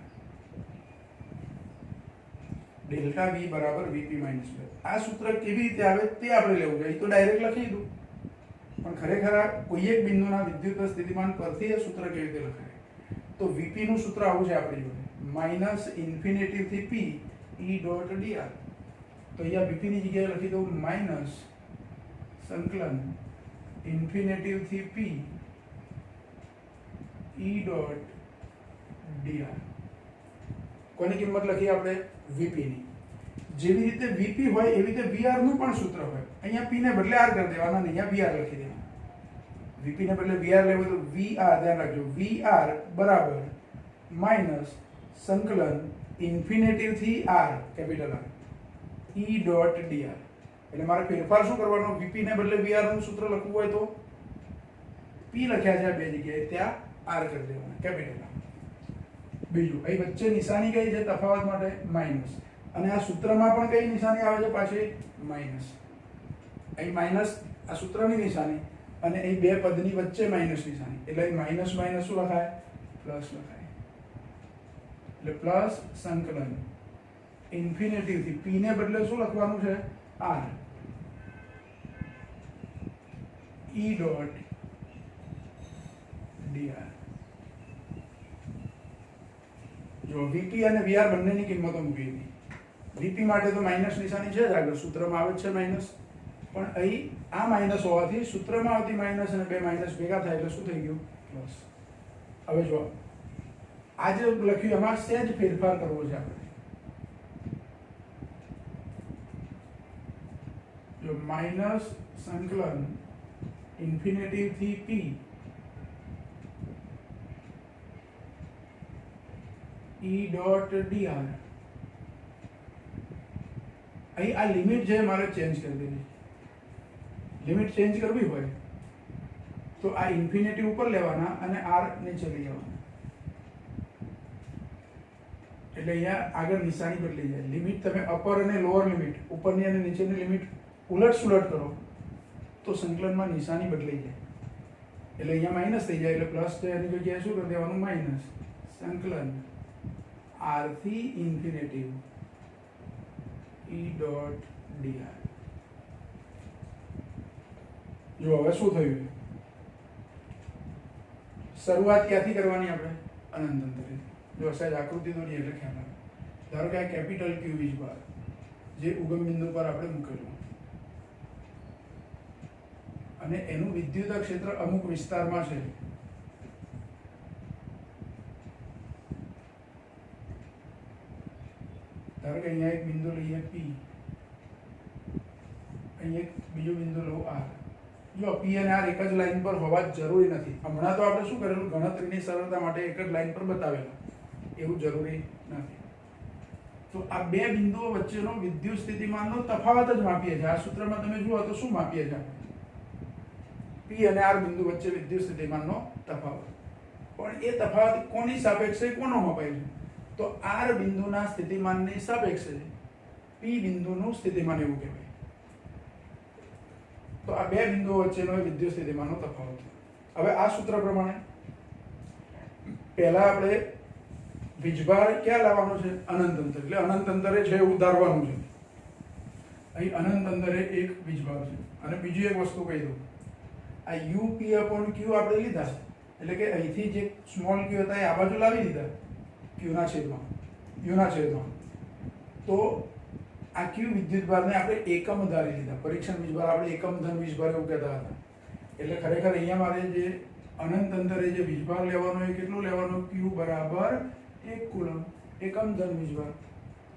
Delta V બરાબર Vp માઇનસ Vr. આ સૂત્ર કેવી રીતે આવે તે આપણે લેવું જોઈએ. તો ડાયરેક્ટ લખી દીધું, પણ ખરેખર કોઈ એક બિંદુના વિદ્યુત સ્થિતિમાન પરથી એ સૂત્ર કેવી રીતે લખાય? તો Vp નું સૂત્ર આવું છે આપણી જોડે, માઇનસ ઇન્ફિનિટી થી P E ડોટ dr. તો અહીંયા Vp ની જગ્યાએ લખી દઉં માઇનસ સંકલન ઇન્ફિનેટિવ થી p e ડોટ dr. કોની કિંમત લખી આપણે? vp ની. જેવી રીતે vp હોય એવી રીતે vr નું પણ સૂત્ર હોય. અહીંયા p ને બદલે r કરી દેવાના અને અહીંયા vr લખી દેવાના. vp ને બદલે vr લેવું તો vr, ધ્યાન રાખજો, vr બરાબર માઈનસ સંકલન ઇન્ફિનેટિવ થી r capital R e dot dr. એટલે મારે ફેરફાર શું કરવાનો? vp ને બદલે vr નું સૂત્ર લખવું હોય તો p લખ્યા છે બે જગ્યાએ, ત્યાં r કરી દેવાના કેપિટલ R. બીજું અહીં વચ્ચે નિશાની કઈ છે તફાવત માટે? માઈનસ. અને આ સૂત્રમાં પણ કઈ નિશાની આવે છે પાછી? માઈનસ. અહીં માઈનસ આ સૂત્રની નિશાની અને અહીં બે પદની વચ્ચે માઈનસ નિશાની, એટલે અહીં માઈનસ માઈનસ શું લખાય? પ્લસ લખાય. એટલે પ્લસ સંકલન ઇન્ફિનિટિવ થી p ને બદલે શું લખવાનું છે? r e dot dr. જો vp અને vr બંનેની કિંમતો મૂકી દીધી. vp માટે તો માઈનસ નિશાની છે જ આગળ, સૂત્રમાં આવે જ છે માઈનસ, પણ અહીં આ માઈનસ હોવાથી સૂત્રમાં આવતી માઈનસ અને બે માઈનસ ભેગા થાય એટલે શું થઈ ગયું? પ્લસ. હવે જો આ જે લખ્યું એમાં સહેજ ફેરફાર કરવો છે આપણે. જો માઈનસ સંકલન ઇન્ફિનિટિવ થી p e ડોટ dr. અહીં આ લિમિટ છે મારે ચેન્જ કરી દેવી. લિમિટ ચેન્જ કરવી હોય તો આ ઇન્ફિનિટી ઉપર લેવાના અને r નીચે લઈ આવવાના. એટલે અહીંયા આગળ નિશાની બદલી જાય. લિમિટ તમે અપર અને લોઅર લિમિટ, ઉપરની અને નીચેની લિમિટ ઉલટ સુલટ કરો તો સંકલનમાં નિશાની બદલાઈ જાય. એટલે અહીંયા માઈનસ થઈ જાય, એટલે પ્લસ છે એની જગ્યાએ શું કરી દેવાનું? માઈનસ સંકલન r થી ઇન્ફિનિટિવ e ડોટ dr. જો હવે શું થયું? શરૂઆત ક્યાંથી કરવાની આપણે? અનંત અંતરે. જો સાહેબ આકૃતિ દોરીએ એટલે ખ્યાલ આવે. ધારો કે આ કેપિટલ Q વીજભાર જે ઉગમ બિંદુ પર આપણે મૂકેલું અને એનું વિદ્યુત ક્ષેત્ર અમુક વિસ્તારમાં છે. ધારો કે અહીંયા એક બિંદુ લઈએ P, અહીંયા એક બીજું બિંદુ લઉં R. જો P અને R એક જ લાઈન પર હોવા જરૂરી નથી. હમણાં તો આપણે શું કરેલું? ગણતરીની સરળતા માટે એક જ લાઈન પર બતાવેલા, એવું જરૂરી નથી. તો આ બે બિંદુઓ વચ્ચેનો વિદ્યુત સ્થિતિમાનનો તફાવત જ માપીએ છીએ. આ સૂત્રમાં તમે જુઓ તો શું માપીએ છીએ? P અને R બિંદુ વચ્ચે વિદ્યુત સ્થિતિમાનનો તફાવત. પણ એ તફાવત કોની સાપેક્ષે કોનો મપાય છે? તો R બિંદુના સ્થિતિમાનની સાપેક્ષે P બિંદુનું સ્થિતિમાન એવું કહેવાય. તો આ બે બિંદુઓ વચ્ચેનો વિદ્યુત સ્થિતિમાનનો તફાવત. હવે આ સૂત્ર પ્રમાણે પહેલા આપણે વીજભાર ક્યાં લાવવાનો છે? અનંત અંતર. એટલે અનંત અંતરે છે એવું ધારવાનું છે. અહીં અનંત અંતરે એક વીજભાર છે. અને બીજી એક વસ્તુ કહી દઉં, આ UP upon Q આપણે લીધા, એટલે કે અહીંથી જે સ્મોલ q હતા એ આ બાજુ લાવી દીધા Qના છેદમાં, Uના છેદમાં. તો આ Q વિદ્યુતભારને આપણે એકમ ધારી લીધા. પરીક્ષણ વીજભાર આપણે એકમ ધન વીજભાર એવું કહેતા હતા. એટલે ખરેખર અહીંયા મારે જે અનંત અંતરે જે વીજભાર લેવાનો એ કેટલું લેવાનો? Q બરાબર 1 કુલમ, એકમ ધન વીજભાર.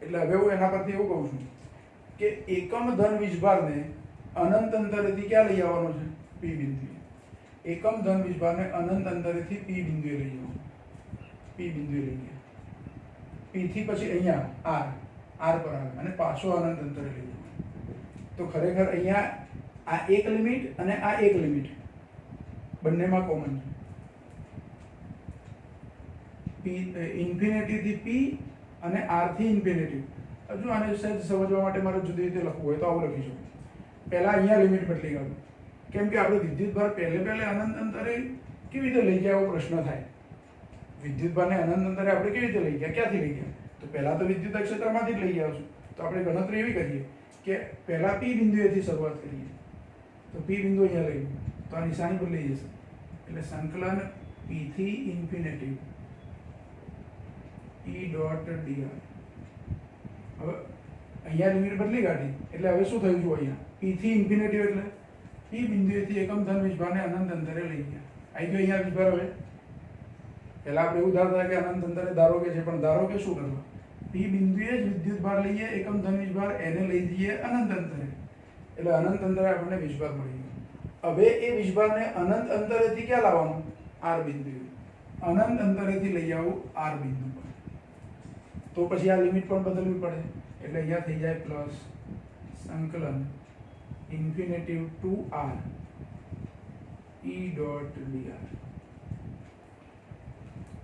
એટલે હવે હું એના પરથી એવું કહું છું કે એકમ ધન વીજભારને અનંત અંતરેથી ક્યાં લઈ આવવાનો છે? P બિંદુએ. એકમ ધન વીજભારને અનંત અંતરેથી P બિંદુએ લઈ જવાનો. P બિંદુએ લઈ ગયા. P થી પછી અહીંયા R પર આવે અને પાછો અનંત અંતરે લઈ જવાનો. તો ખરેખર અહીંયા આ એક લિમિટ અને આ એક લિમિટ બંનેમાં કોમન છે. P ઇન્ફિનિટી થી P અને R થી ઇન્ફિનિટી. હજુ આને સહેજ સમજવા માટે મારે જુદી રીતે લખવું હોય તો આવું લખી શકું. પહેલા અહીંયા લિમિટ બદલી ગયું, કેમ કે આપણે વિદ્યુતભાર પહેલે અનંત અંતરે કેવી રીતે લઈ ગયા એવો પ્રશ્ન થાય. વિદ્યુતભારને અનંત અંતરે આપણે કેવી રીતે લઈ ગયા? ક્યાંથી લઈ ગયા? તો પહેલા તો વિદ્યુત ક્ષેત્રમાંથી જ લઈ ગયા છું. તો આપણે ગણતરી એવી કરીએ કે પહેલા P બિંદુએથી શરૂઆત કરીએ. તો P બિંદુ અહીંયા લઈ ગયું તો આ નિશાની પર લઈ જશે. એટલે સંકલન P થી ઇન્ફિનિટી E ડોટ dr. હવે અહીંયા લિમિટ બદલી કાઢી એટલે હવે શું થયું? જો અહીંયા P થી ઇન્ફિનિટી એટલે પી બિંદુએથી એકમ ધન વીજભારને અનંત અંતરે લઈ ગયા. આવી ગયો અહીંયા વીજભાર. હવે પહેલા આપણે એવું ધારતા કે અનંત અંતરે ધારો કે છે, પણ ધારો કે શું કરવા? પી બિંદુએ જ વિદ્યુત ભાર લઈએ, એકમ ધન વીજભાર, એને લઈ જઈએ અનંત અંતરે, એટલે અનંત અંતરે આપણને વીજભાર મળી ગયો. હવે એ વીજભારને અનંત અંતરેથી ક્યાં લાવવાનું? આર બિંદુએ. અનંત અંતરેથી લઈ આવું આર બિંદુ પર. તો પછી આ લિમિટ પણ બદલવી પડે, એટલે અહીંયા થઈ જાય પ્લસ સંકલન infinitive to R E dot D R.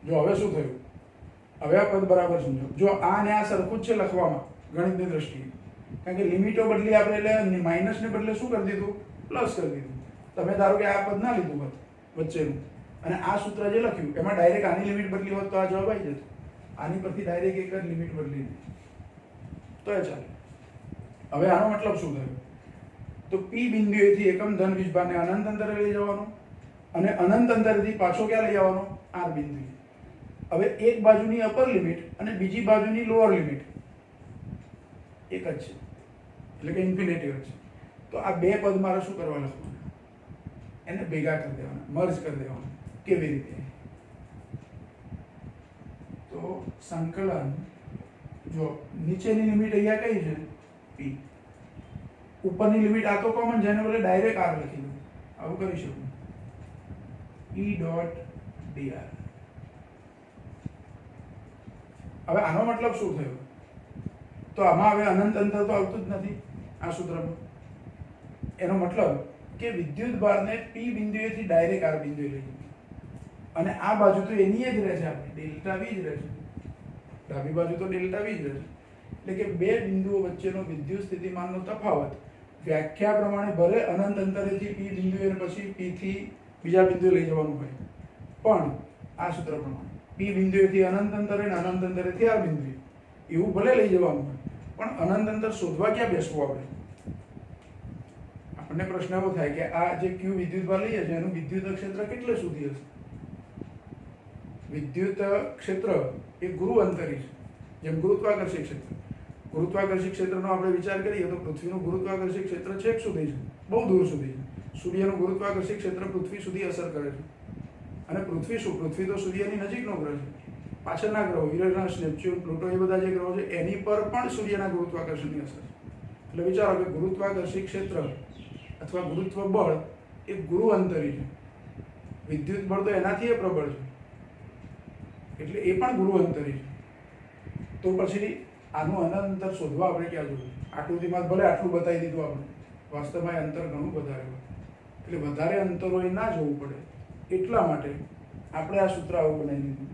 જો હવે શું થયું? હવે આ પદ બરાબર સમજો. જો આ ને આ સરખું જ છે લખવામાં ગણિતની દ્રષ્ટિએ, કારણ કે લિમિટો બદલી આપણે, એટલે માઇનસ ને બદલે શું કરી દીધું? પ્લસ કરી દીધું. તમે ધારો કે આ પદ ના લીધું હોત વચ્ચેનું, અને આ સૂત્ર જે લખ્યું એમાં ડાયરેક્ટ આની લિમિટ બદલી હોત તો આ જવાબ આવી જતો. આની પરથી ડાયરેક્ટ એક જ લિમિટ બદલી તો એ ચાલે. હવે આનો મતલબ શું થયો? તો પી બિંદુએથી એકમ ધન વીજભારને અનંત અંતરે લઈ જવાનો, અને અનંત અંતરેથી પાછો ક્યાં લઈ આવવાનો? આર બિંદુએ. હવે એક બાજુની અપર લિમિટ અને બીજી બાજુની લોઅર લિમિટ એક જ છે, એટલે કે ઇન્ફિનિટી છે. તો આ બે પદ મારે શું કરવા લખવાના? એને ભેગા કરી દેવાના, મર્જ કરી દેવાના. કેવી રીતે? તો સંકલન, જો નીચેની લિમિટ અહીંયા કઈ છે? પી. ઉપરની લિમિટ આ તો કોમન છે, એને બદલે ડાયરેક્ટ આર લખી દઉં. આવું કરી શકું. ઈ ડોટ ડીઆર. હવે આનો મતલબ શું થયો? તો આમાં હવે અનંત અંતર તો આવતું જ નથી આ સૂત્રમાં. એનો મતલબ કે વિદ્યુત ભારને પી બિંદુએથી ડાયરેક્ટ આર બિંદુએ લઈ જઈએ, અને આ બાજુ તો એની જ રહે છે, આપણી ડેલ્ટા વી જ રહે છે. ડાબી બાજુ તો ડેલ્ટા વી જ રહે છે. એટલે કે બે બિંદુઓ વચ્ચેનો વિદ્યુત સ્થિતિમાનનો તફાવત વ્યાખ્યા પ્રમાણે ભલે અનંત અંતરેથી પી બિંદુએ પછી પી થી બીજા બિંદુએ લઈ જવાનું હોય, પણ આ સૂત્ર પ્રમાણે પી બિંદુએથી અનંત અંતરે અને અનંત અંતરેથી આ બિંદુએ એવું ભલે લઈ જવાનું હોય, પણ અનંત અંતર શોધવા ક્યાં બેસવું આપણે? આપણને પ્રશ્ન એવો થાય કે આ જે ક્યુ વિદ્યુતભાર લઈએ છીએ એનું વિદ્યુત ક્ષેત્ર કેટલે સુધી હશે? વિદ્યુત ક્ષેત્ર એ ગુરુઅંતરી છે, જેમ ગુરુત્વાકર્ષી ક્ષેત્ર. ગુરુત્વાકર્ષી ક્ષેત્રનો આપણે વિચાર કરીએ તો પૃથ્વીનું ગુરુત્વાકર્ષી ક્ષેત્ર છેક સુધી છે, બહુ દૂર સુધી છે. સૂર્યનું ગુરુત્વાકર્ષી ક્ષેત્ર પૃથ્વી સુધી અસર કરે છે. અને પૃથ્વી શું? પૃથ્વી તો સૂર્યની નજીકનો ગ્રહ છે. પાછળના ગ્રહો યુરેનસ, નેપચ્યુન, પ્લુટો એ બધા જે ગ્રહો છે એની પર પણ સૂર્યના ગુરુત્વાકર્ષણની અસર છે. એટલે વિચારો કે ગુરુત્વાકર્ષી ક્ષેત્ર અથવા ગુરુત્વ બળ એ ગુરુઅંતરી છે. વિદ્યુત બળ તો એનાથી એ પ્રબળ છે, એટલે એ પણ ગુરુઅંતરી છે. તો પછી આનું અનંત અંતર શોધવા આપણે ક્યાં જોયું? આકૃતિમાં ભલે આટલું બતાવી દીધું આપણે, વાસ્તવમાં એ અંતર ઘણું વધારે હોય. એટલે વધારે અંતરોએ ના જોવું પડે એટલા માટે આપણે આ સૂત્ર આવું બનાવી દીધું.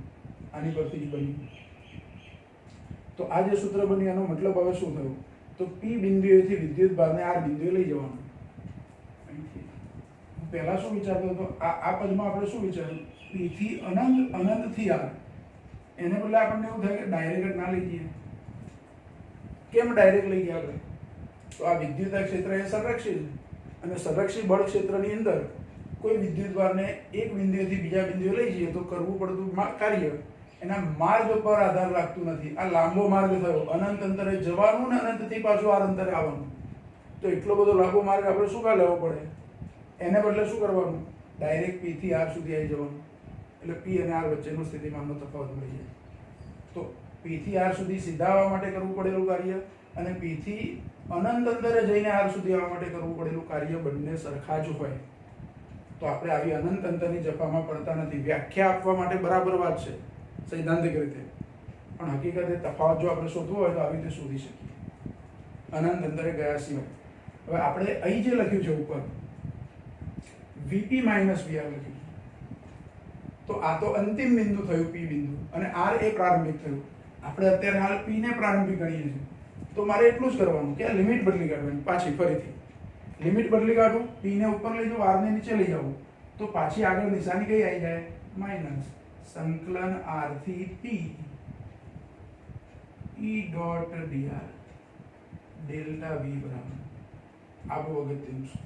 આની પરથી જ બન્યું. તો આ જે સૂત્ર બન્યું એનો મતલબ હવે શું થયું? તો પી બિંદુએથી વિદ્યુત ભારને આર બિંદુએ લઈ જવાનું. પહેલા શું વિચારતો હતો? આ પદમાં આપણે શું વિચાર્યું? પી થી અનંત, અનંતથી આર. એને બદલે આપણને એવું થાય કે ડાયરેક્ટ ના લઈ જઈએ. કેમ ડાયરેક્ટ લઈ ગયા આપણે? તો આ વિદ્યુત ક્ષેત્ર એ સંરક્ષિત છે, અને સંરક્ષિત બળ ક્ષેત્રની અંદર કોઈ વિદ્યુત ભારને એક બિંદુએથી બીજા બિંદુએ લઈ જઈએ તો કરવું પડતું કાર્ય એના માર્ગ પર આધાર રાખતું નથી. આ લાંબો માર્ગ થયો, અનંત અંતરે જવાનું ને અનંતથી પાછું આર અંતરે આવવાનું. તો એટલો બધો લાંબો માર્ગ આપણે શું કામ લેવો પડે? એને બદલે શું કરવાનું? ડાયરેક્ટ પી થી આર સુધી આવી જવાનું. એટલે પી અને આર વચ્ચેનો સ્થિતિમાનનો તફાવત મળી જાય. તો પી થી આર સુધી સીધા આવવા માટે કરવું પડેલું કાર્ય અને પી થી અનંત અંતરે જઈને આર સુધી આવવા માટે કરવું પડેલું કાર્ય બંને સરખા જ હોય. તો આપણે આવી અનંત અંતરની જફામાં પડતા નથી. વ્યાખ્યા આપવા માટે બરાબર વાત છે સૈદ્ધાંતિક રીતે, પણ હકીકતે તફાવત જો આપણે શોધવો હોય તો આવી રીતે શોધી શકીએ અનંત અંતરે ગયા સિવાય. હવે આપણે અહીં જે લખ્યું છે ઉપર વીપી માઇનસ વીઆર લખ્યું, તો આ તો અંતિમ બિંદુ થયું પી બિંદુ, અને આર એ પ્રારંભિક થયું. આપણે અત્યારે હાલ પી ને પ્રારંભિક ગણીએ છીએ, તો મારે એટલું જ કરવાનું કે આ લિમિટ બદલી કાઢવાની. પાછી ફરીથી લિમિટ બદલી કાઢું, પી ને ઉપર લઈ જાઉં, આર ને નીચે લઈ જાઉં, તો પાછી આગળ નિશાની કઈ આવી જાય? માઇનસ સંકલન આર થી પી ઈ ડોટ ડીઆર ડેલ્ટા વી બરાબર. આ બહુ અગત્યનું છે.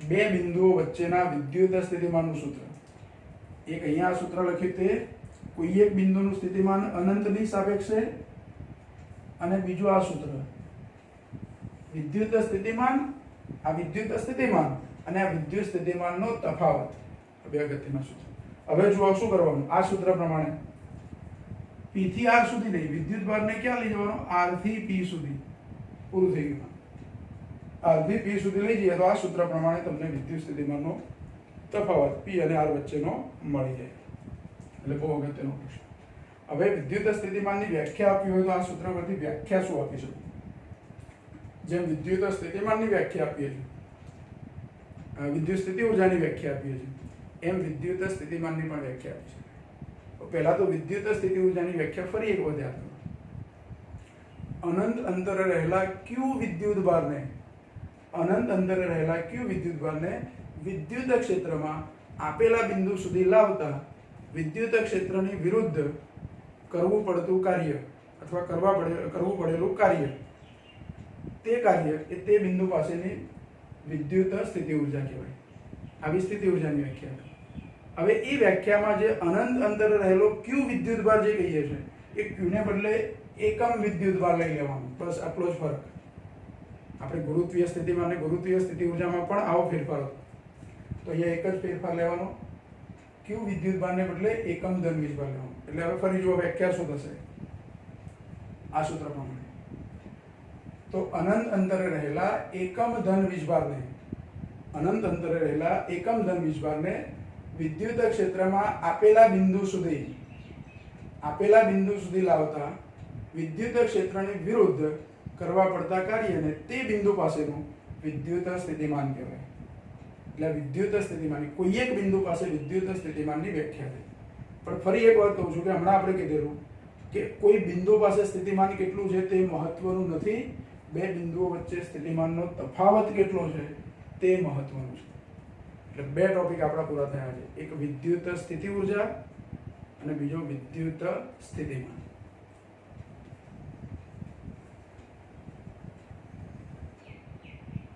બે બિંદુઓ વચ્ચેના વિદ્યુત સ્થિતિમાનનું સૂત્ર. એક અહીંયા આ સૂત્ર લખ્યું તે કોઈ એક બિંદુનું સ્થિતિમાન અનંતની સાપેક્ષે, અને બીજું આ સૂત્ર વિદ્યુત સ્થિતિમાન, આ વિદ્યુત સ્થિતિમાન અને આ વિદ્યુત સ્થિતિમાનનો તફાવત, બે અગત્યના સૂત્ર. હવે જુઓ શું કરવાનું. આ સૂત્ર પ્રમાણે P થી R સુધી નહીં, વિદ્યુત ભારને ક્યાં લઈ જવાનો? R થી P સુધી. પૂરું થઈ ગયું. R થી P સુધી લઈ જઈએ તો આ સૂત્ર પ્રમાણે તમને વિદ્યુત સ્થિતિમાનનો તફાવત P અને R વચ્ચેનો મળી જાય. એટલે બહુ અગત્યનો પ્રશ્ન. હવે વિદ્યુત સ્થિતિમાનની વ્યાખ્યા આપી હોય તો આ સૂત્ર પરથી વ્યાખ્યા શું આપી શકું? જેમ વિદ્યુત સ્થિતિમાનની વ્યાખ્યા આપીએ છીએ, વિદ્યુત સ્થિતિ ઊર્જાની વ્યાખ્યા આપીએ છીએ, એમ વિદ્યુત સ્થિતિમાનની પણ વ્યાખ્યા આપી છે. તો પહેલા તો વિદ્યુત સ્થિતિ ઊર્જાની વ્યાખ્યા ફરી એક વાર યાદ કરો. અનંત અંતરે રહેલા ક્યુ વિદ્યુત ભારને, અનંત અંતરે રહેલા ક્યુ વિદ્યુત ભારને વિદ્યુત ક્ષેત્રમાં આપેલા બિંદુ સુધી લાવતા વિદ્યુત ક્ષેત્રની વિરુદ્ધ કરવું પડતું કાર્ય અથવા કરવું પડેલું કાર્ય, તે કાર્ય એ તે બિંદુ પાસેની વિદ્યુત સ્થિતિ ઊર્જા કહેવાય. આવી સ્થિતિ ઊર્જાની વ્યાખ્યા. હવે એ વ્યાખ્યામાં જે અનંત અંતરે રહેલો ક્યુ વિદ્યુત ભાર જે કહીએ છીએ, એ ક્યુને બદલે એકમ વિદ્યુત ભાર લઈ લેવાનું. બસ આટલો જ ફરક. આપણે ગુરુત્વીય સ્થિતિમાં અને ગુરુત્વીય સ્થિતિ ઊર્જામાં પણ આવો ફેરફાર હતો. તો અહીંયા એક જ ફેરફાર લેવાનો, ક્યુ વિદ્યુત ભારને બદલે એકમ ધન વીજભાર લેવાનો. એટલે હવે ફરી જુઓ વ્યાખ્યા શું થશે આ સૂત્ર પ્રમાણે. તો અનંત અંતરે રહેલા એકમ ધન વીજભારને, અનંત અંતરે રહેલા એકમ ધન વીજભારને વિદ્યુત ક્ષેત્રમાં આપેલા બિંદુ સુધી લાવતા વિદ્યુત ક્ષેત્રની વિરુદ્ધ કરવા પડતા કાર્યને તે બિંદુ પાસેનું વિદ્યુત સ્થિતિમાન કહેવાય. એટલે વિદ્યુત સ્થિતિમાન કોઈ એક બિંદુ પાસે વિદ્યુત સ્થિતિમાનની વ્યાખ્યા છે. પણ ફરી એક વાર કહું છું કે હમણાં આપણે કીધેલું કે કોઈ બિંદુ પાસે સ્થિતિમાન કેટલું છે તે મહત્વનું નથી, બે બિંદુઓ વચ્ચે સ્થિતિમાનનો તફાવત કેટલો છે તે મહત્વનું છે. એટલે બે ટોપિક આપણા પૂરા થયા છે. એક વિદ્યુત સ્થિતિ ઊર્જા અને બીજો વિદ્યુત સ્થિતિમાન.